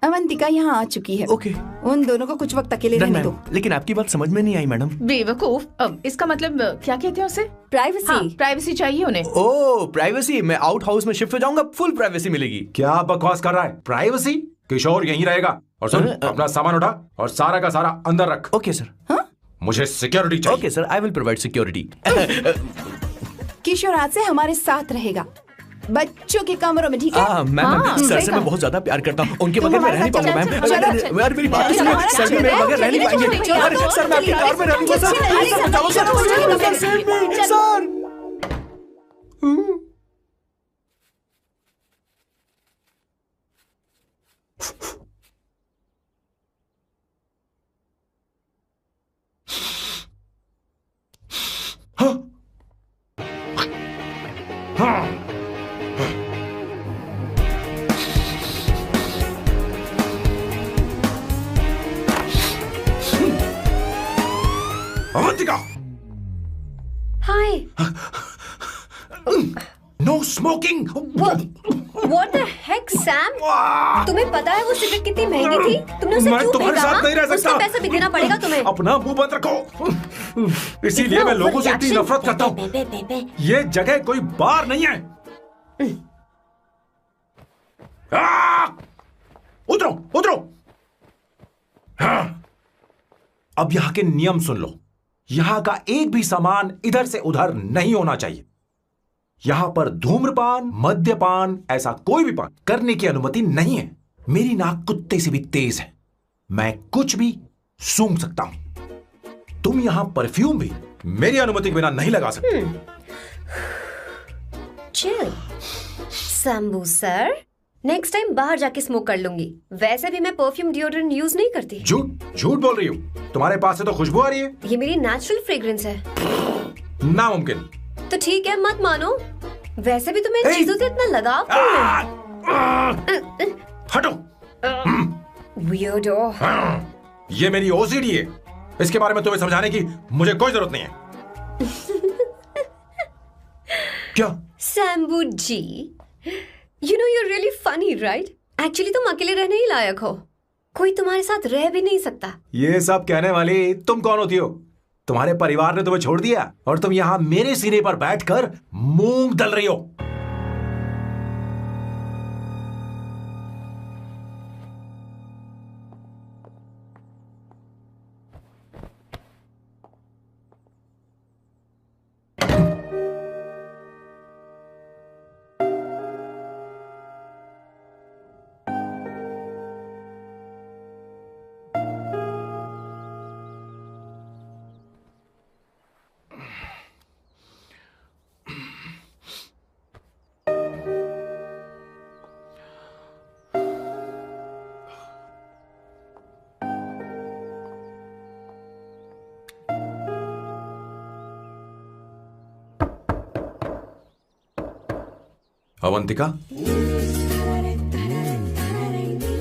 अवंतिका यहाँ आ चुकी है। ओके। उन दोनों को कुछ वक्त अकेले रहने दो। लेकिन आपकी बात समझ में नहीं आई मैडम। बेवकूफ, अब इसका मतलब क्या कहते हैं उसे? प्राइवेसी। हाँ, प्राइवेसी चाहिए उन्हें। ओह प्राइवेसी, मैं आउट हाउस में शिफ्ट हो जाऊंगा, फुल प्राइवेसी मिलेगी। क्या बकवास कर रहा है? प्राइवेसी? किशोर यहीं रहेगा। और सुन, अपना सामान उठा और सारा का सारा अंदर रख। Okay sir. मुझे सिक्योरिटी चाहिए। Okay sir, I will provide security. Kishore आज से हमारे साथ रहेगा, बच्चों के कमरों में, ठीक है? मैम, सर से मैं बहुत ज्यादा प्यार करता हूँ, उनके बगैर मैं रह नहीं पाऊंगा मैम। अरे मेरी बात सुनिए, सर भी मेरे बगैर रह नहीं पाएंगे। अरे सर, मैं आपकी कार में रह लूंगा sir. Sir Avantika, hi. No smoking. What the heck, Sam? तुम्हें पता है वो सिगरेट कितनी महंगी थी? तुमने उसे मैं क्यों तुम्हारे फेंका? साथ नहीं रह सकता। उसका पैसा भी देना पड़ेगा तुम्हें। अपना मुंह बंद रखो। इसीलिए मैं लोगों से इतनी नफरत करता हूँ। ये जगह कोई बार नहीं है। उतरो, उतरो। अब यहाँ के नियम सुन लो। यहाँ का एक भी सामान इधर से उधर नहीं होना चाहिए। यहां पर धूम्रपान, मद्यपान, ऐसा कोई भी पान करने की अनुमति नहीं है। मेरी नाक कुत्ते से भी तेज है, मैं कुछ भी सूंघ सकता हूं। तुम यहां परफ्यूम भी मेरी अनुमति के बिना नहीं लगा सकते। Chill Shambhu sir, next time बाहर जाके स्मोक कर लूंगी। वैसे भी मैं परफ्यूम डिओड्रेंट यूज नहीं करती। झूठ बोल रही हूं। तुम्हारे पास से तो खुशबू आ रही है। ये मेरी नेचुरल फ्रेग्रेंस है। नामुमकिन। तो ठीक है, मत मानो। वैसे भी तुम्हें इन चीजों से इतना लगाव क्यों है? हटो। Weirdo। ये मेरी ओसीडी है, इसके बारे में तुम्हें समझाने की मुझे कोई जरूरत नहीं है। क्या? सैम्बू जी, you know you're really funny, right? Actually तुम अकेले रहने ही लायक हो, कोई तुम्हारे साथ रह भी नहीं सकता। ये सब कहने वाली तुम कौन होती हो? तुम्हारे परिवार ने तुम्हें छोड़ दिया और तुम यहाँ मेरे सीने पर बैठकर मूंग दल रही हो। Avantika,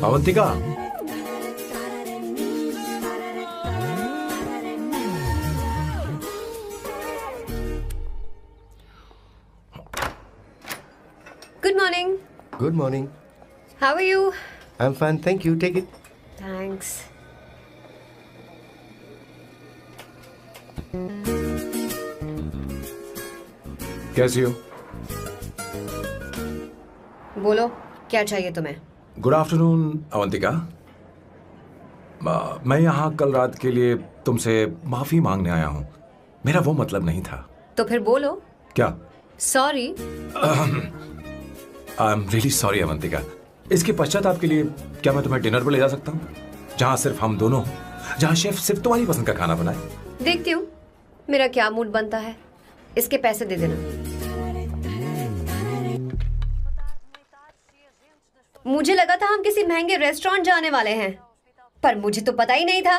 Avantika, Good morning. Good morning. How are you? I'm fine, thank you. Take it. Thanks. कैसी हो? बोलो, क्या चाहिए तुम्हें? Good afternoon Avantika. मैं यहाँ कल रात के लिए तुमसे माफी मांगने आया हूँ। मेरा वो मतलब नहीं था। तो फिर बोलो। क्या? Sorry. I am really sorry Avantika. इसके पश्चाताप के लिए क्या मैं तुम्हें डिनर पर ले जा सकता हूँ, जहाँ सिर्फ हम दोनों हों, जहाँ शेफ सिर्फ तुम्हारी पसंद का खाना बनाए? देखती हूँ मेरा क्या मूड बनता है। इसके पैसे दे देना। मुझे लगा था हम किसी महंगे रेस्टोरेंट जाने वाले हैं, पर मुझे तो पता ही नहीं था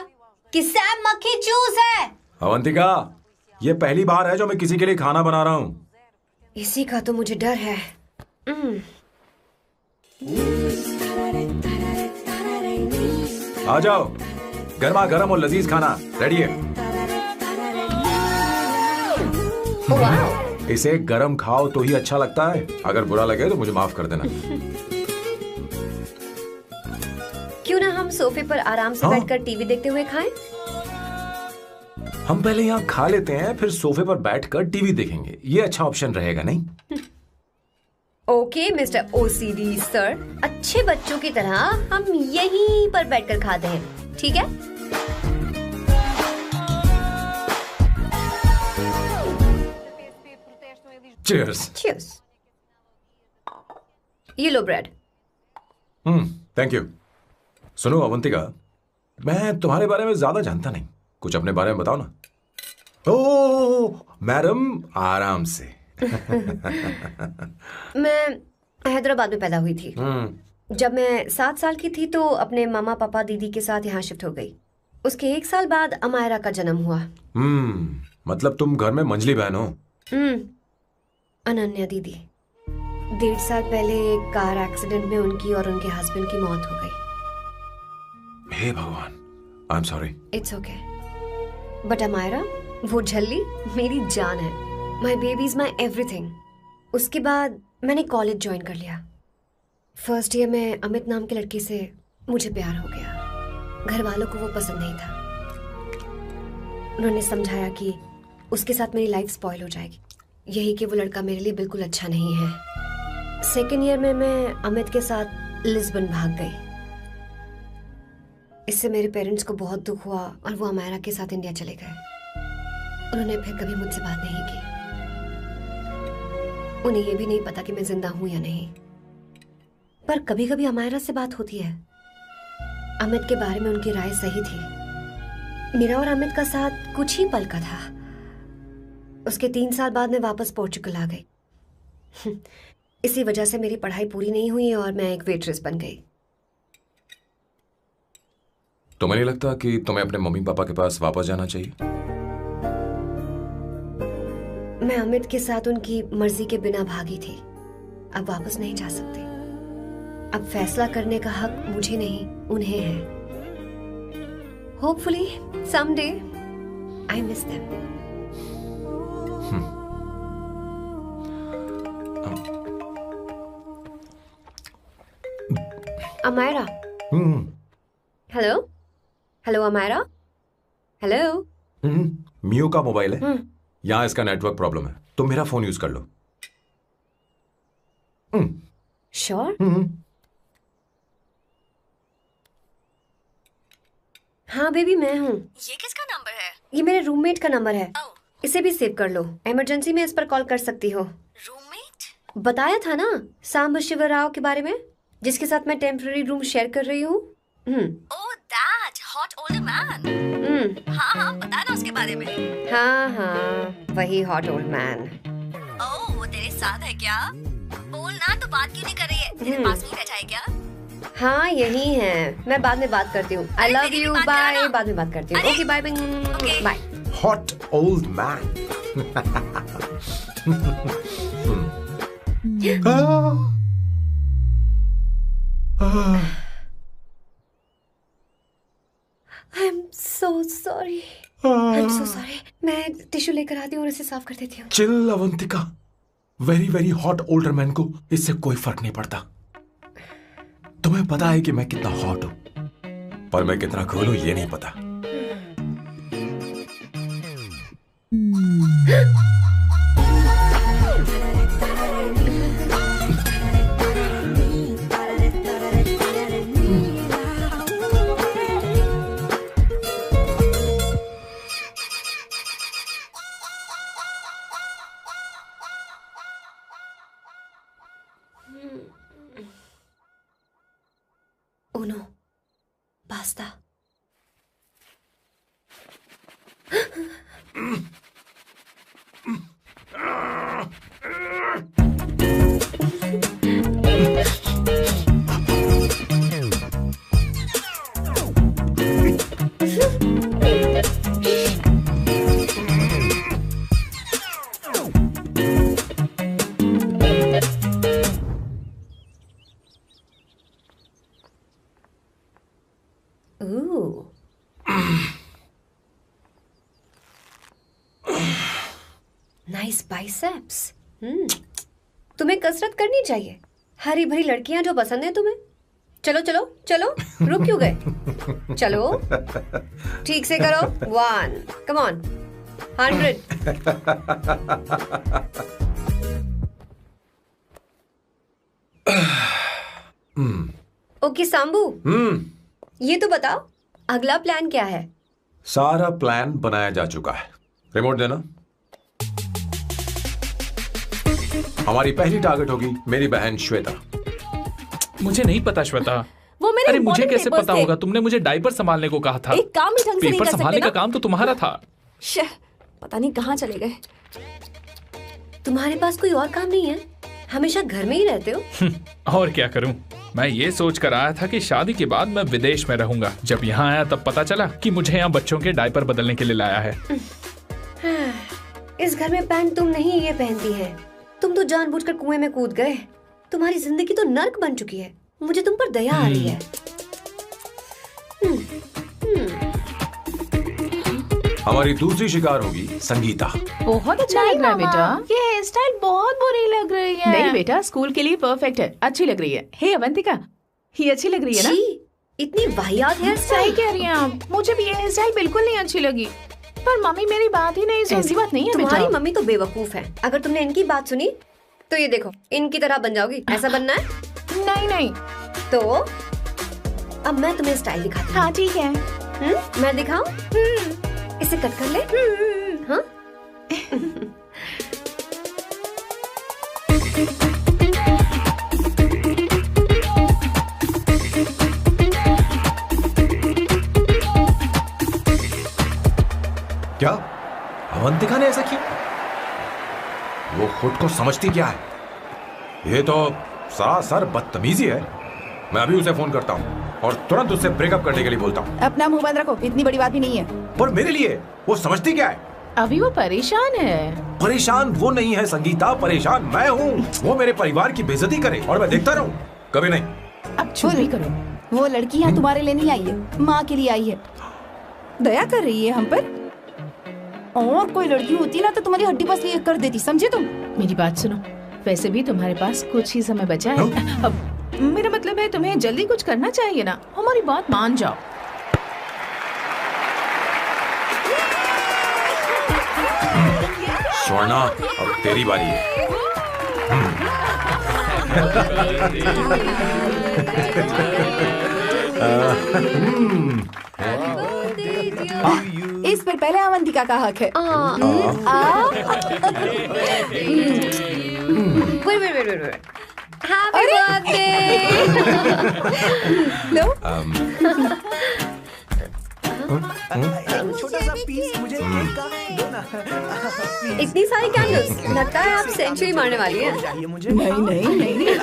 कि सैम मक्खी चूस है। अवंतिका, ये पहली बार है जो मैं किसी के लिए खाना बना रहा हूँ। इसी का तो मुझे डर है। आ जाओ, गर्मा गर्म और लजीज खाना रेडी है। वाह। इसे गरम खाओ तो ही अच्छा लगता है। अगर बुरा लगे तो मुझे माफ कर देना। क्यों ना हम सोफे पर आराम से बैठकर टीवी देखते हुए खाएं? हम पहले यहाँ खा लेते हैं, फिर सोफे पर बैठकर टीवी देखेंगे। ये अच्छा ऑप्शन रहेगा, नहीं? ओके मिस्टर ओसीडी सर, अच्छे बच्चों की तरह हम यहीं पर बैठकर खाते हैं, ठीक है? चीयर्स। चीयर्स। ये लो ब्रेड। Thank you. सुनो अवंतिका, मैं तुम्हारे बारे में ज्यादा जानता नहीं, कुछ अपने बारे में बताओ ना। ओह मैडम, आराम से। मैं हैदराबाद में पैदा हुई थी। जब मैं 7 साल की थी तो अपने मामा पापा दीदी के साथ यहाँ शिफ्ट हो गई। उसके 1 साल बाद अमायरा का जन्म हुआ। मतलब तुम घर में मंझली बहन हो? अनन्या दीदी। 1.5 साल पहले एक कार एक्सीडेंट में उनकी और उनके हस्बैंड की मौत हो गई। हे भगवान, I am sorry. It's okay. But Amaira, वो झल्ली मेरी जान है। My baby is my everything. उसके बाद मैंने कॉलेज ज्वाइन कर लिया। फर्स्ट ईयर में अमित नाम के लड़के से मुझे प्यार हो गया। घर वालों को वो पसंद नहीं था। उन्होंने समझाया कि उसके साथ मेरी लाइफ स्पॉइल हो जाएगी, यही कि वो लड़का मेरे लिए बिल्कुल अच्छा नहीं है। सेकेंड ईयर में मैं अमित के साथ लिस्बन भाग गई। इससे मेरे पेरेंट्स को बहुत दुख हुआ और वो अमायरा के साथ इंडिया चले गए। उन्होंने फिर कभी मुझसे बात नहीं की। उन्हें ये भी नहीं पता कि मैं जिंदा हूं या नहीं। पर कभी कभी अमायरा से बात होती है। अमित के बारे में उनकी राय सही थी। मेरा और अमित का साथ कुछ ही पल का था। उसके 3 साल बाद मैं वापस पोर्चुगल आ गई। इसी वजह से मेरी पढ़ाई पूरी नहीं हुई और मैं एक वेट्रेस बन गई। तुम्हें नहीं लगता कि तुम्हें अपने मम्मी पापा के पास वापस जाना चाहिए? मैं अमित के साथ उनकी मर्जी के बिना भागी थी, अब वापस नहीं जा सकती। अब फैसला करने का हक मुझे नहीं, उन्हें है। Hopefully someday I miss them. Amaira, hello hello Amaira, hello. मियो का मोबाइल है, यहाँ इसका नेटवर्क प्रॉब्लम है, तुम मेरा फोन यूज कर लो। श्योर? हाँ बेबी, मैं हूँ। ये किसका नंबर है? ये मेरे रूममेट का नंबर है। इसे भी सेव कर लो, इमरजेंसी में इस पर कॉल कर सकती हो। रूममेट? बताया था ना सांब शिवराव के बारे में, जिसके साथ मैं टेम्पररी रूम शेयर कर रही हूँ। Oh that hot old man. हाँ बता ना उसके बारे में। हाँ वही हॉट ओल्ड मैन। ओह वो तेरे साथ है क्या? बोल ना, तो बात क्यों नहीं कर रही है? तेरे पास ही बैठा है क्या? हाँ यही है, मैं बाद में बात करती हूँ। I love you, bye. बाद में बात करती हूँ। Okay bye bye. Hot old man. I am so sorry. मैं टिश्यू लेकर आती हूँ और इसे साफ कर देती हूँ। Chill Avantika, very very hot older man को इससे कोई फर्क नहीं पड़ता। तुम्हें पता है कि मैं कितना हॉट हूं, पर मैं कितना कूल हूं ये नहीं पता। Uno, basta. Nice biceps. तुम्हें कसरत करनी चाहिए। हरी भरी लड़कियां जो पसंद है तुम्हें। चलो चलो चलो, रुक क्यों गए? चलो ठीक से करो। 1, कम ऑन, 100। ओके सांबू, ये तो बताओ अगला प्लान क्या है? सारा प्लान बनाया जा चुका है। रिमोट देना। हमारी पहली टारगेट होगी मेरी बहन श्वेता। मुझे नहीं पता श्वेता। वो मेरे अरे मुझे कैसे पता होगा? तुमने मुझे डायपर संभालने को कहा था। एक काम ही ढंग से नहीं पेपर कर सकते संभालने ना? का काम तो तुम्हारा था। पता नहीं कहाँ चले गए। तुम्हारे पास कोई और काम नहीं है? हमेशा घर में ही रहते हो। और क्या करूं? मैं ये सोच कर आया था कि शादी के बाद मैं विदेश में रहूंगा। जब यहाँ आया तब पता चला कि मुझे यहाँ बच्चों के डायपर बदलने के लिए लाया है। इस घर में पैंट तुम नहीं ये पहनती है। तुम तो जानबूझकर कुएं में कूद गए। तुम्हारी जिंदगी तो नर्क बन चुकी है। मुझे तुम पर दया आ रही है। हमारी दूसरी शिकार होगी संगीता। बहुत अच्छा लग रहा है बेटा। ये हेयर स्टाइल बहुत बुरी लग रही है। नहीं बेटा, स्कूल के लिए परफेक्ट है, अच्छी लग रही है। हे अवंतिका, ये अच्छी लग रही है ना? इतनी वाहियात हेयर सही स्टाइल। कह रही हैं आप। मुझे भी ये हेयर स्टाइल बिल्कुल नहीं अच्छी लगी। पर मम्मी मेरी बात ही नहीं सुनती। ऐसी बात नहीं है तुम्हारी बेटा। मम्मी तो बेवकूफ है। अगर तुमने इनकी बात सुनी तो ये देखो इनकी तरह बन जाओगी। ऐसा बनना है? नहीं नहीं। तो अब मैं तुम्हें स्टाइल दिखाती हूँ। हाँ ठीक है। मैं दिखाऊं? इसे कट कर ले। हाँ? क्या अवंतिका ने ऐसा किया? वो खुद को समझती क्या है? ये तो सरासर बदतमीजी है। मैं अभी उसे फोन करता हूँ। और तुरंत उससे ब्रेकअप करने के लिए बोलता हूँ। अपना मुंह बंद रखो, इतनी बड़ी बात भी नहीं है। पर मेरे लिए वो समझती क्या है? अभी वो परेशान है। परेशान वो नहीं है संगीता, परेशान मैं हूँ। वो मेरे परिवार की बेइज्जती करे और मैं देखता रहूँ? कभी नहीं। अब चुप ही करो। वो लड़की यहाँ तुम्हारे लिए नहीं आई है, माँ के लिए आई है। दया कर रही है हम पर। और कोई लड़की होती ना तो तुम्हारी हड्डी बस ये कर देती, समझे तुम? मेरी बात सुनो, वैसे भी तुम्हारे पास कुछ ही समय बचा है। अब मेरा मतलब है तुम्हें जल्दी कुछ करना चाहिए ना, हमारी बात मान जाओ। स्वर्णा, अब तेरी बारी है। इस पर पहले अवंतिका का हक है। Happy birthday. लो छोटा सा पीस मुझे केक का दो ना। इतनी सारी कैंडल्स, लगता है आप सेंचुरी मारने वाली हैं। नहीं नहीं नहीं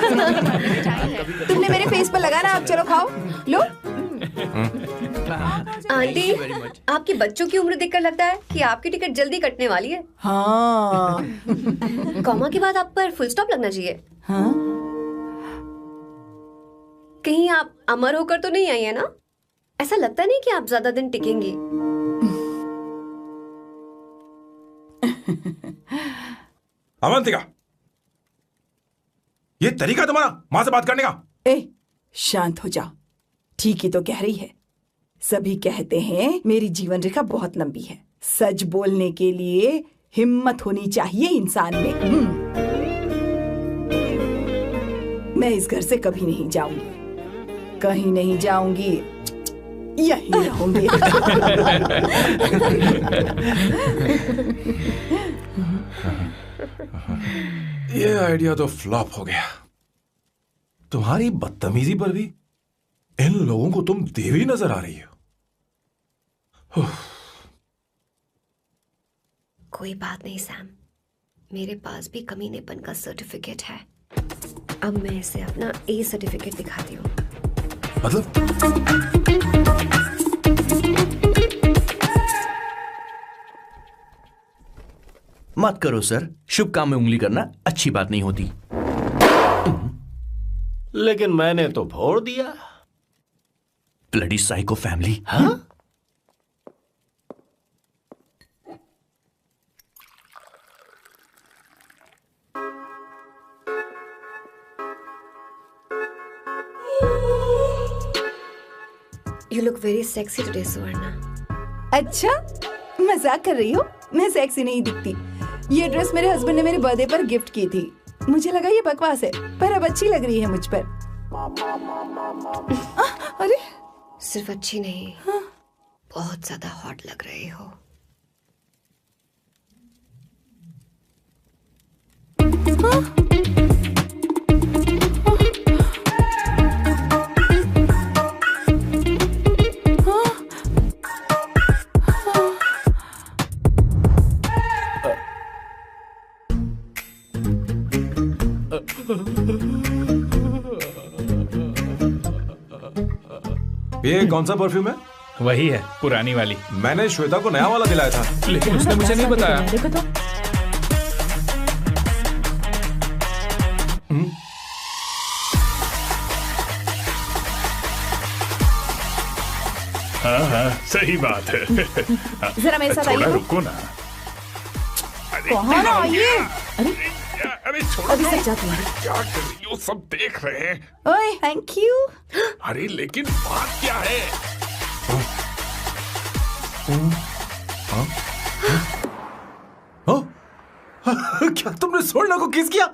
तुमने मेरे फेस पर लगाना, अब चलो खाओ। लो आंटी, आपके बच्चों की उम्र देखकर लगता है कि आपकी टिकट जल्दी कटने वाली है। हाँ कॉमा के बाद आप पर फुल स्टॉप लगना चाहिए। हाँ कहीं आप अमर होकर तो नहीं आई है ना? ऐसा लगता नहीं कि आप ज्यादा दिन टिकेंगी। अवंतिका, ये तरीका तुम्हारा माँ से बात करने का? ए शांत हो जाओ, ठीक ही तो कह रही है। सभी कहते हैं मेरी जीवन रेखा बहुत लंबी है। सच बोलने के लिए हिम्मत होनी चाहिए इंसान में। मैं इस घर से कभी नहीं जाऊंगी, कहीं नहीं जाऊंगी, यहीं रहूंगी। ये आइडिया तो फ्लॉप हो गया। तुम्हारी बदतमीजी पर भी इन लोगों को तुम देवी नजर आ रही हो। कोई बात नहीं सैम, मेरे पास भी कमीनेपन का सर्टिफिकेट है। अब मैं इसे अपना ए सर्टिफिकेट दिखाती हूँ। मतलब मत करो सर, शुभ काम में उंगली करना अच्छी बात नहीं होती। लेकिन मैंने तो फोड़ दिया। Bloody psycho family. हाँ? You look very sexy today, सुवर्णा। अच्छा, मजाक कर रही हो? मैं सेक्सी नहीं दिखती। ये ड्रेस मेरे हस्बैंड ने मेरे बर्थडे पर गिफ्ट की थी। मुझे लगा ये बकवास है, पर अब अच्छी लग रही है मुझ पर। अरे सिर्फ अच्छी नहीं, हाँ? बहुत ज्यादा हॉट लग रही हो। हाँ? ये कौन सा परफ्यूम है? वही है, पुरानी वाली। मैंने श्वेता को नया वाला दिलाया था, लेकिन उसने मुझे नहीं बताया। देखो तो। हाँ, सही बात है। जरा मेरे साथ आइए। रुको ना। कहाँ आइए? अरे छोड़ो, अभी सच जाती हूँ। क्या कर रही हो? सब देख रहे हैं। ओए, थैंक यू। अरे लेकिन बात क्या है? क्या तुमने स्वर्णा को किस किया?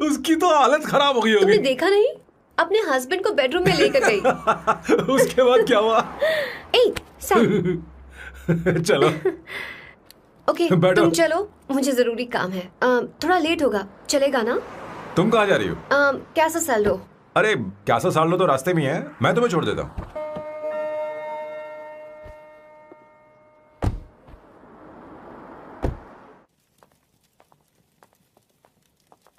उसकी तो हालत खराब हो गई होगी। तुमने देखा नहीं? अपने हस्बैंड को बेडरूम में लेकर गई। उसके बाद क्या हुआ? ए, सैम। चलो। ओके, तुम चलो, मुझे जरूरी काम है। थोड़ा लेट होगा, चलेगा ना? तुम कहाँ जा रही हो? कैसा सैल्डो? अरे कैसा साल्डो तो रास्ते में है, मैं तुम्हें छोड़ देता हूँ।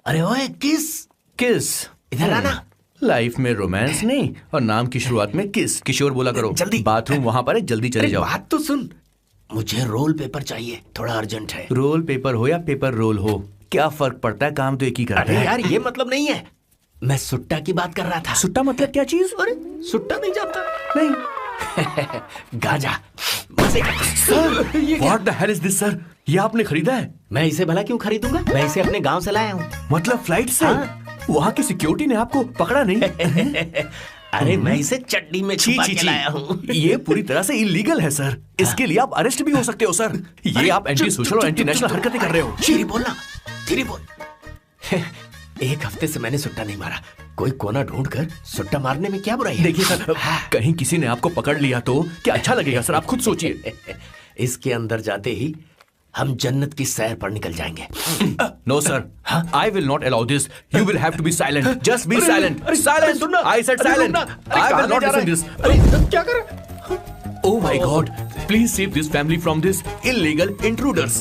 अरे ओए, किस किस इधर आना। लाइफ में रोमांस नहीं और नाम की शुरुआत में किस। किशोर बोला करो। जल्दी। बाथरूम वहाँ पर है, जल्दी चले जाओ। बात तो सुन, मुझे रोल पेपर चाहिए, थोड़ा अर्जेंट है। रोल पेपर हो या पेपर रोल हो, क्या फर्क पड़ता है, काम तो एक ही करता अरे है। यार ये मतलब नहीं है, मैं सुट्टा की बात कर रहा था। सुट्टा मतलब क्या चीज? अरे सुट्टा नहीं जानता? नहीं। गांजा मजे का। Sir, what the hell is this sir? ये आपने खरीदा है? मैं इसे भला क्यों खरीदूंगा, मैं इसे अपने गांव से लाया हूँ। मतलब फ्लाइट से? वहाँ की सिक्योरिटी ने आपको पकड़ा नहीं? अरे मैं इसे चड्डी में छुपा के लाया हूँ। ये पूरी तरह से इलीगल है सर, इसके लिए आप अरेस्ट भी हो सकते हो सर। ये आप एंटी सोशल और एंटी नेशनल हरकतें कर रहे हो। धीरे बोलना, धीरे बोल। एक हफ्ते से मैंने सुट्टा नहीं मारा, कोई कोना ढूंढ कर सुट्टा मारने में क्या बुराई है? देखिए सर, कहीं किसी ने आपको पकड़ लिया तो क्या अच्छा लगेगा सर, आप खुद सोचिए। इसके अंदर जाते ही हम जन्नत की सैर पर निकल जाएंगे। No sir, I will not allow this. You will have to be silent, just be silent. Silent, I said silent. I will not listen this. अरे क्या कर रहा? Oh my God! Please save this family from this illegal intruders.